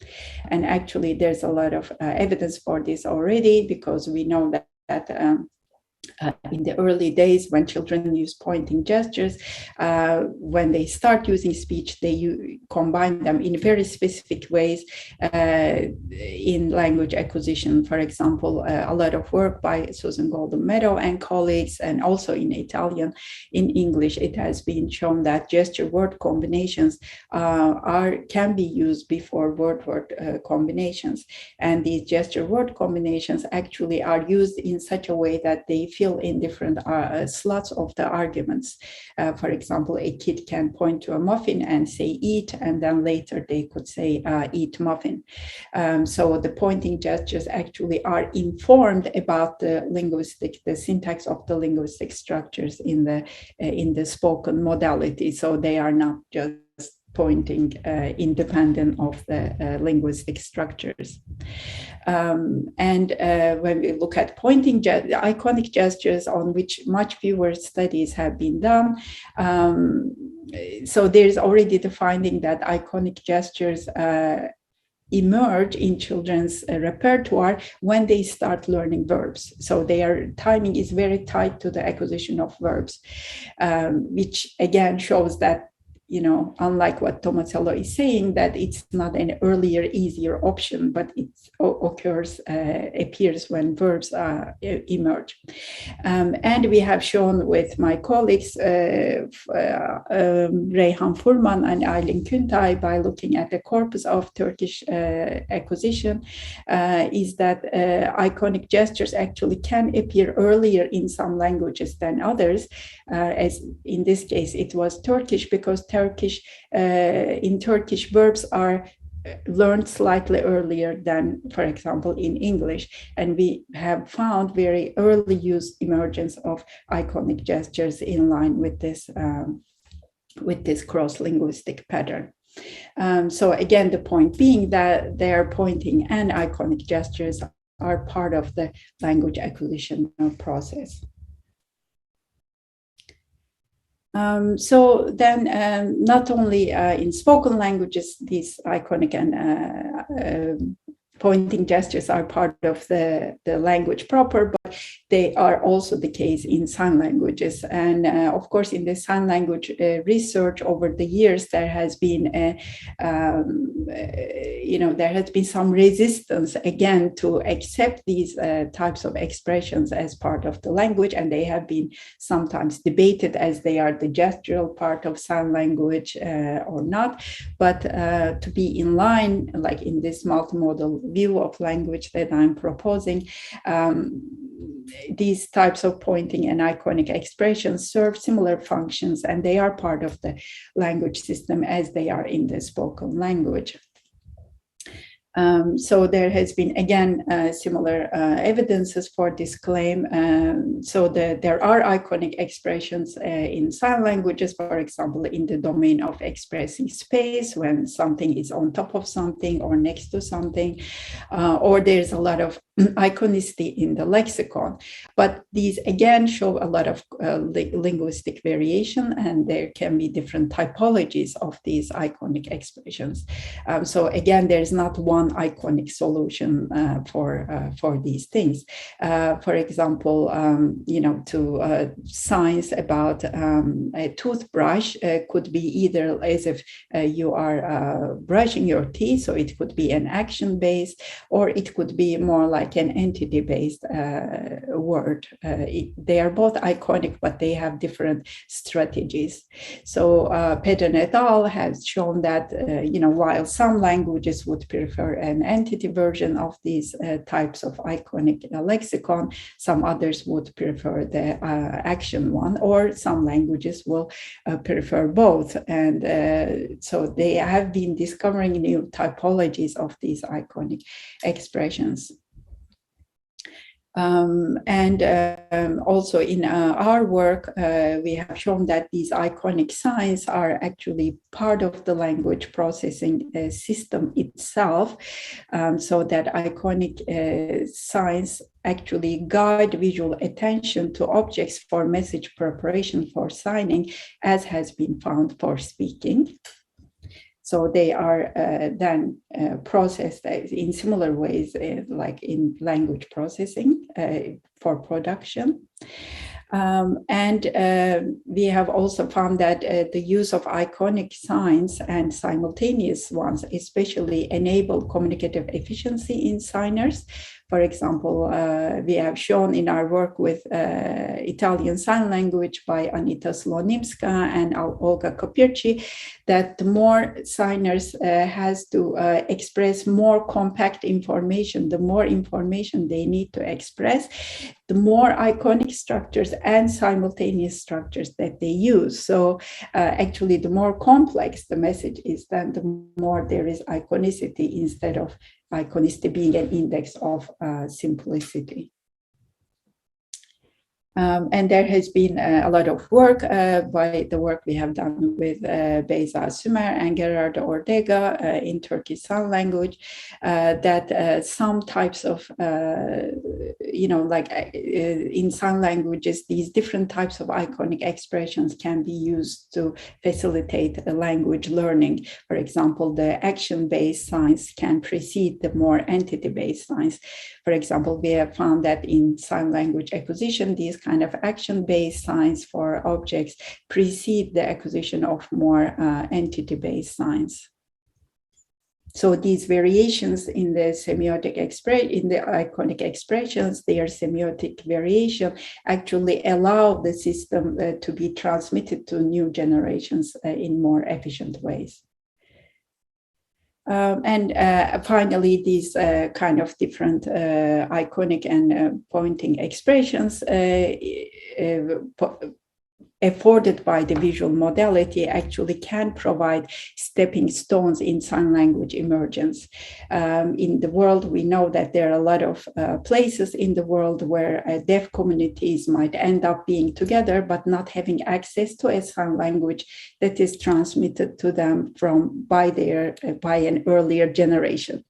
And actually, there's a lot of evidence for this already because we know that in the early days when children use pointing gestures, when they start using speech, they combine them in very specific ways in language acquisition. For example, a lot of work by Susan Golden-Meadow and colleagues, and also in Italian, in English, it has been shown that gesture word combinations can be used before word-word combinations. And these gesture word combinations actually are used in such a way that they fill in different slots of the arguments. For example, a kid can point to a muffin and say eat, and then later they could say eat muffin. So the pointing gestures actually are informed about the syntax of the linguistic structures in the spoken modality. So they are not just pointing independent of the linguistic structures. And when we look at pointing iconic gestures on which much fewer studies have been done, so there's already the finding that iconic gestures emerge in children's repertoire when they start learning verbs. So their timing is very tied to the acquisition of verbs, which again shows that, unlike what Tomasello is saying, that it's not an earlier, easier option, but it appears when verbs emerge. And we have shown with my colleagues, Reyhan Furman and Aylin Küntay, by looking at the corpus of Turkish acquisition, is that iconic gestures actually can appear earlier in some languages than others. As in this case, it was Turkish, because in Turkish verbs are learned slightly earlier than, for example, in English. And we have found very early use emergence of iconic gestures in line with this cross-linguistic pattern. So again, the point being that their pointing and iconic gestures are part of the language acquisition process. So then not only in spoken languages, these iconic and pointing gestures are part of the language proper, but they are also the case in sign languages. And of course, in the sign language research over the years, there has been there has been some resistance again to accept these types of expressions as part of the language, and they have been sometimes debated as they are the gestural part of sign language or not. But to be in line, like in this multimodal view of language that I'm proposing, these types of pointing and iconic expressions serve similar functions, and they are part of the language system as they are in the spoken language. So there has been, again, similar evidences for this claim. So there are iconic expressions in sign languages, for example, in the domain of expressing space, when something is on top of something or next to something, or there's a lot of iconicity in the lexicon. But these, again, show a lot of linguistic variation, and there can be different typologies of these iconic expressions. So again, there's not one iconic solution for these things. For example, signs about a toothbrush could be either as if you are brushing your teeth, so it could be an action-based, or it could be more like an entity-based word. They are both iconic, but they have different strategies. So Pedden et al. Has shown that while some languages would prefer an entity version of these types of iconic lexicon, some others would prefer the action one, or some languages will prefer both. And so they have been discovering new typologies of these iconic expressions. Also in our work, we have shown that these iconic signs are actually part of the language processing system itself, so that iconic signs actually guide visual attention to objects for message preparation for signing, as has been found for speaking. So they are then processed in similar ways, like in language processing for production. We have also found that the use of iconic signs and simultaneous ones especially enable communicative efficiency in signers. For example, we have shown in our work with Italian Sign Language by Anita Slonimska and Olga Kopirci that the more signers has to express more compact information, the more information they need to express, the more iconic structures and simultaneous structures that they use. So actually, the more complex the message is, then the more there is iconicity, instead of iconicity being an index of simplicity. And there has been a lot of work by the work we have done with Beyza Sümer and Gerardo Ortega in Turkish Sign Language, that some types of, in sign languages, these different types of iconic expressions can be used to facilitate language learning. For example, the action-based signs can precede the more entity-based signs. For example, we have found that in sign language acquisition, these kind of action-based signs for objects precede the acquisition of more entity-based signs. So these variations in the semiotic in the iconic expressions, their semiotic variation actually allow the system to be transmitted to new generations in more efficient ways. Finally, these kind of different iconic and pointing expressions afforded by the visual modality actually can provide stepping stones in sign language emergence. In the world, we know that there are a lot of places in the world where deaf communities might end up being together, but not having access to a sign language that is transmitted to them by an earlier generation.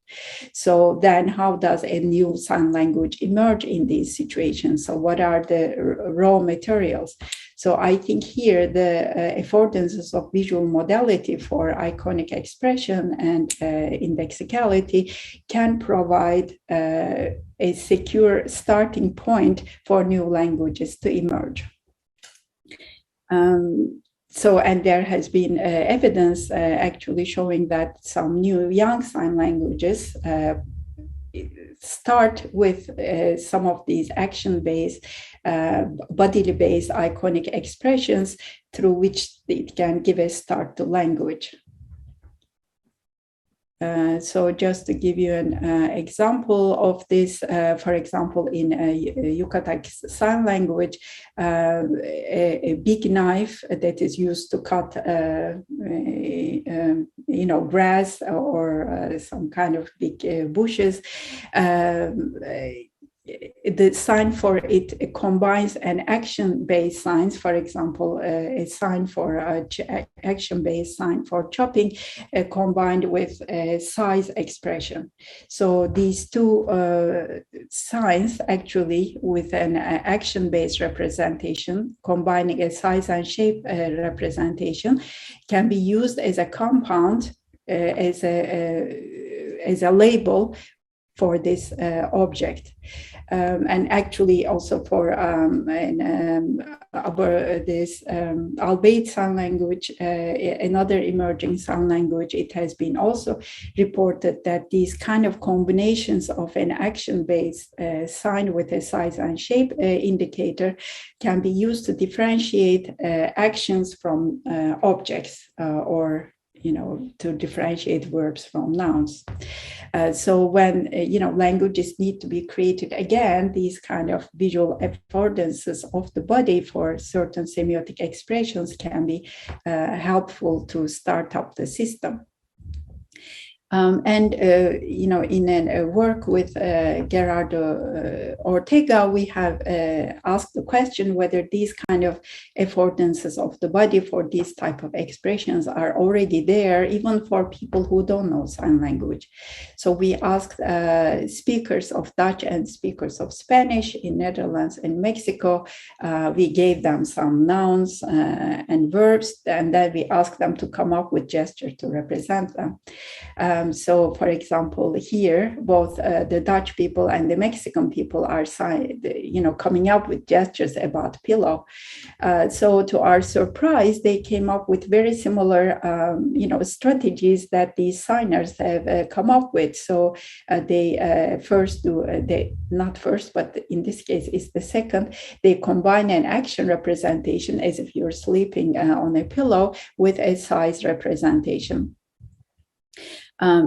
So then how does a new sign language emerge in these situations? So what are the raw materials? So I think here the affordances of visual modality for iconic expression and indexicality can provide a secure starting point for new languages to emerge. And there has been evidence actually showing that some new young sign languages start with some of these action-based, bodily-based iconic expressions through which it can give a start to language. So just to give you an example of this, for example, in Yucatec Sign Language, a big knife that is used to cut, grass or some kind of big bushes, the sign for it combines an action-based signs, for example, a sign for action-based sign for chopping, combined with a size expression. So these two signs actually with an action-based representation, combining a size and shape representation, can be used as a compound, as a label for this object. And actually also for this Albeit sign language, another emerging sign language, it has been also reported that these kind of combinations of an action-based sign with a size and shape indicator can be used to differentiate actions from objects or to differentiate verbs from nouns. So when, languages need to be created again, these kind of visual affordances of the body for certain semiotic expressions can be helpful to start up the system. In a work with Gerardo Ortega, we have asked the question whether these kind of affordances of the body for these type of expressions are already there, even for people who don't know sign language. So we asked speakers of Dutch and speakers of Spanish in Netherlands and Mexico. We gave them some nouns and verbs, and then we asked them to come up with gestures to represent them. So, for example, here, both the Dutch people and the Mexican people are, coming up with gestures about pillow. So, to our surprise, they came up with very similar, strategies that these signers have come up with. So, they first do, not first, but in this case, it's the second. They combine an action representation as if you're sleeping on a pillow with a size representation.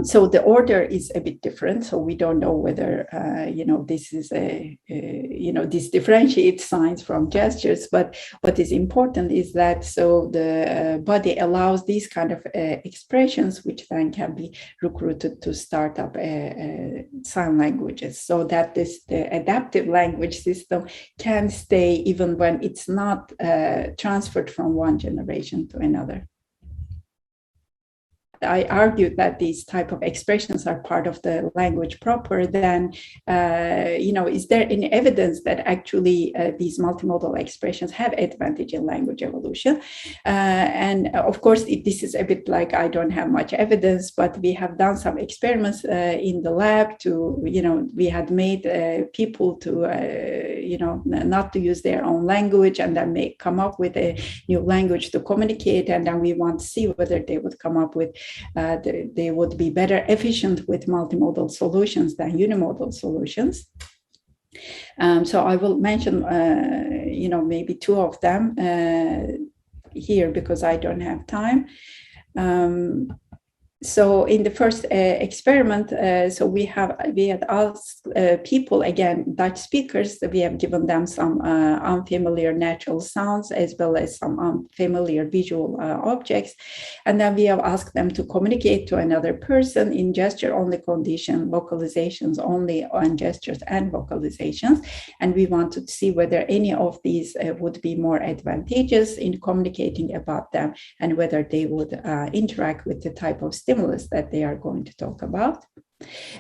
So the order is a bit different. So we don't know whether, this is this differentiates signs from gestures. But what is important is that so the body allows these kind of expressions, which then can be recruited to start up sign languages, so that the adaptive language system can stay even when it's not transferred from one generation to another. I argued that these type of expressions are part of the language proper, then, is there any evidence that actually these multimodal expressions have advantage in language evolution? And of course, this is a bit like I don't have much evidence, but we have done some experiments in the lab to, we had made people to, not to use their own language and then come up with a new language to communicate. And then we want to see whether they would come up with they would be better efficient with multimodal solutions than unimodal solutions. So I will mention, maybe two of them here because I don't have time. So in the first experiment, so we had asked people, again, Dutch speakers, we have given them some unfamiliar natural sounds as well as some unfamiliar visual objects. And then we have asked them to communicate to another person in gesture-only condition, vocalizations only on gestures and vocalizations. And we wanted to see whether any of these would be more advantageous in communicating about them and whether they would interact with the type of stimulus that they are going to talk about.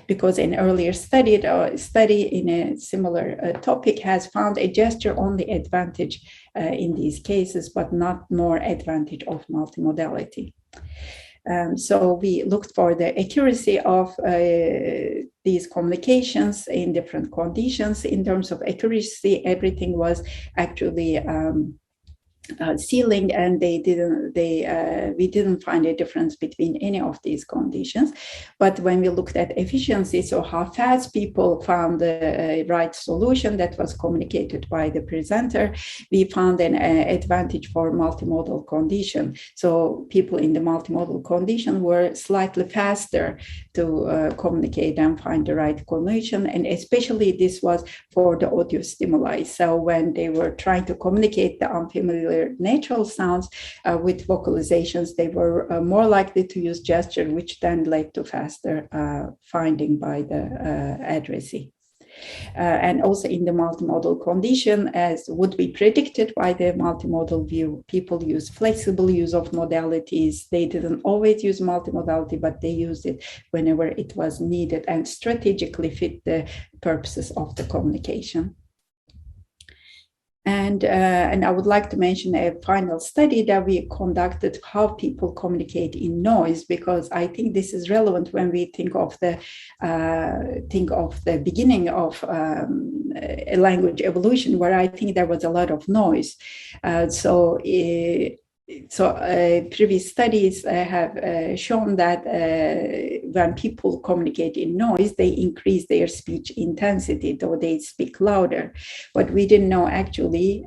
because an earlier study in a similar topic has found a gesture only advantage in these cases, but not more advantage of multimodality. So we looked for the accuracy of these communications in different conditions. In terms of accuracy, everything was actually ceiling, and we didn't find a difference between any of these conditions. But when we looked at efficiency, so how fast people found the right solution that was communicated by the presenter, we found an advantage for multimodal condition. So people in the multimodal condition were slightly faster to communicate and find the right connection, and especially this was for the audio stimuli. So when they were trying to communicate the unfamiliar natural sounds with vocalizations, they were more likely to use gesture, which then led to faster finding by the addressee. And also in the multimodal condition, as would be predicted by the multimodal view, people use flexible use of modalities. They didn't always use multimodality, but they used it whenever it was needed and strategically fit the purposes of the communication. And I would like to mention a final study that we conducted, how people communicate in noise, because I think this is relevant when we think of the beginning of a language evolution, where I think there was a lot of noise. Previous studies have shown that when people communicate in noise, they increase their speech intensity, though they speak louder. But we didn't know actually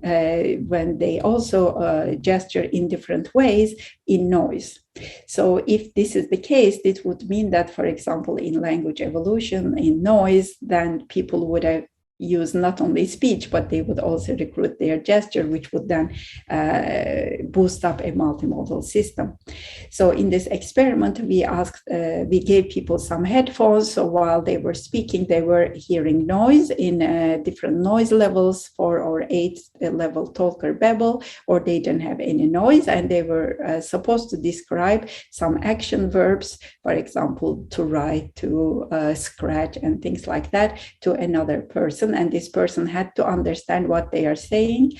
when they also gesture in different ways in noise. So if this is the case, this would mean that, for example, in language evolution, in noise, then people would have use not only speech, but they would also recruit their gesture, which would then boost up a multimodal system. So in this experiment, we gave people some headphones. So while they were speaking, they were hearing noise in different noise levels, 4 or 8 level talker babble, or they didn't have any noise. And they were supposed to describe some action verbs, for example, to write, to scratch, and things like that to another person. And this person had to understand what they are saying.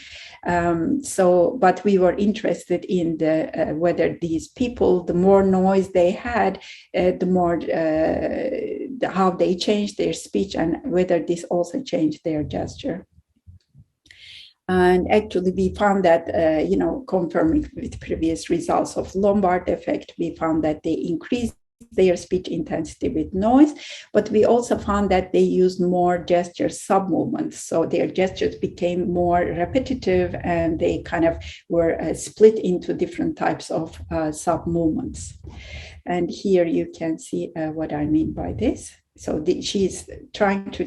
But we were interested in the whether these people, the more noise they had, the more how they changed their speech, and whether this also changed their gesture. And actually, we found that, confirming with previous results of Lombard effect, we found that they increased their speech intensity with noise, but we also found that they used more gesture sub-movements. So their gestures became more repetitive, and they kind of were split into different types of sub-movements. And here you can see what I mean by this. So she's trying to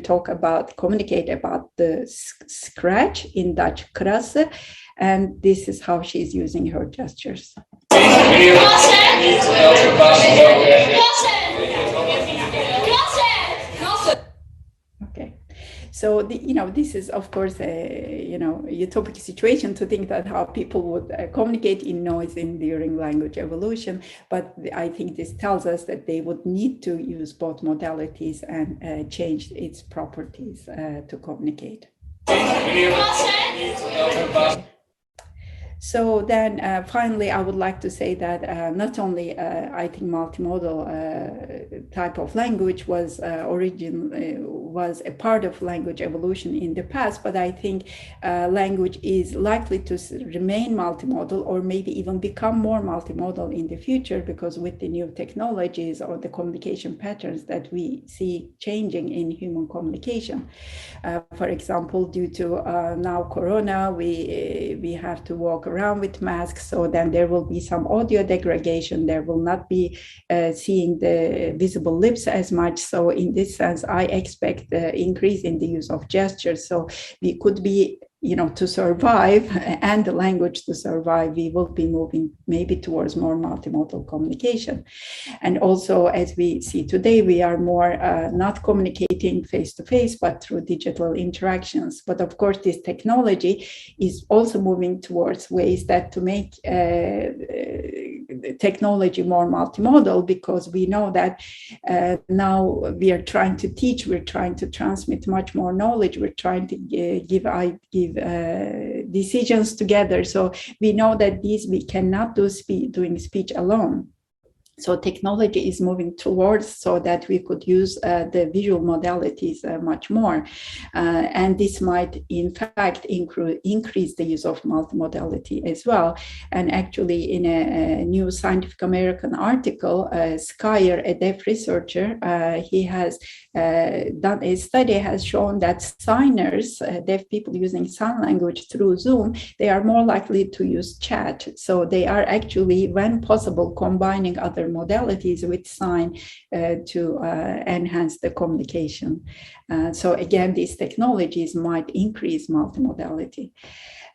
communicate about the scratch in Dutch krasse, and this is how she's using her gestures. Okay, so this is of course a utopic situation to think that how people would communicate in noise during language evolution, but I think this tells us that they would need to use both modalities and change its properties to communicate. Okay. So then finally, I would like to say that not only I think multimodal type of language was was a part of language evolution in the past, but I think language is likely to remain multimodal, or maybe even become more multimodal in the future, because with the new technologies or the communication patterns that we see changing in human communication. For example, due to now Corona, we have to walk around with masks, so then there will be some audio degradation. There will not be seeing the visible lips as much. So in this sense, I expect the increase in the use of gestures. So we could be, to survive, and the language to survive, we will be moving maybe towards more multimodal communication. And also, as we see today, we are more not communicating face-to-face, but through digital interactions. But of course, this technology is also moving towards ways that to make technology more multimodal, because we know that now we are trying to teach, we're trying to transmit much more knowledge, we're trying to give decisions together. So we know that we cannot do doing speech alone. So technology is moving towards so that we could use the visual modalities much more. And this might, in fact, increase the use of multimodality as well. And actually, in a new Scientific American article, Skyer, a deaf researcher, he has done a study, has shown that signers, deaf people using sign language through Zoom, they are more likely to use chat. So they are actually, when possible, combining other modalities with sign to enhance the communication. So again, these technologies might increase multimodality.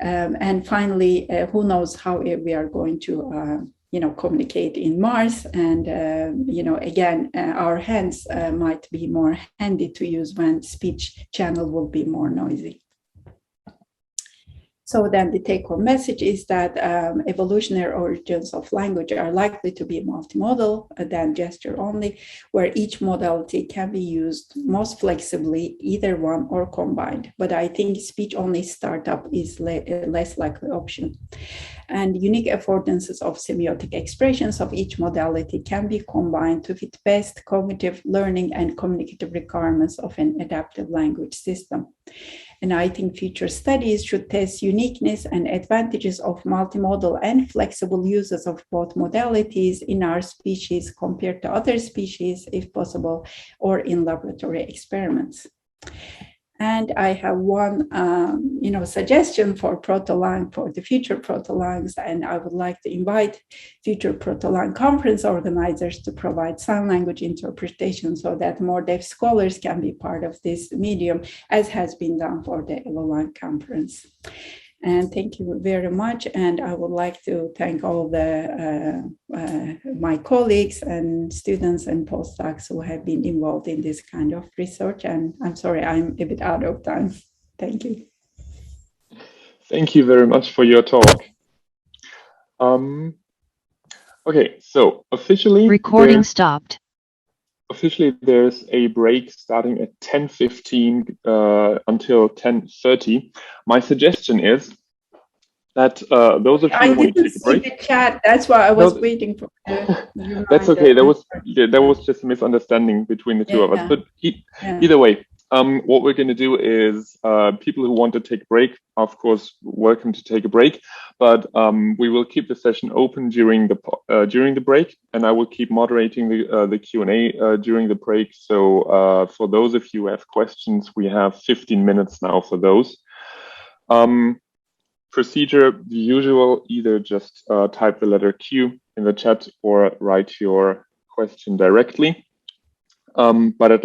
And finally, who knows how we are going to communicate in Mars. And, again, our hands might be more handy to use when speech channel will be more noisy. So then the take-home message is that evolutionary origins of language are likely to be multimodal than gesture only, where each modality can be used most flexibly, either one or combined. But I think speech-only startup is less likely option. And unique affordances of semiotic expressions of each modality can be combined to fit best cognitive learning and communicative requirements of an adaptive language system. And I think future studies should test uniqueness and advantages of multimodal and flexible uses of both modalities in our species compared to other species, if possible, or in laboratory experiments. And I have one, suggestion for Protolang, for the future Protolangs, and I would like to invite future Protolang conference organizers to provide sign language interpretation so that more deaf scholars can be part of this medium, as has been done for the Elolang conference. And thank you very much. And I would like to thank all my colleagues and students and postdocs who have been involved in this kind of research. And I'm sorry, I'm a bit out of time. Thank you. Thank you very much for your talk. Okay, so officially recording stopped. Officially, there's a break starting at 10:15 until 10:30. My suggestion is that those of you who want to take a break. I didn't see the chat. That's why I was waiting for. That's okay. There was just a misunderstanding between the two of us. But either way, what we're going to do is people who want to take a break, of course, welcome to take a break. But we will keep the session open during the break, and I will keep moderating the Q&A during the break. So for those of you who have questions, we have 15 minutes now for those. Procedure, the usual, either just type the letter Q in the chat or write your question directly. But I'd like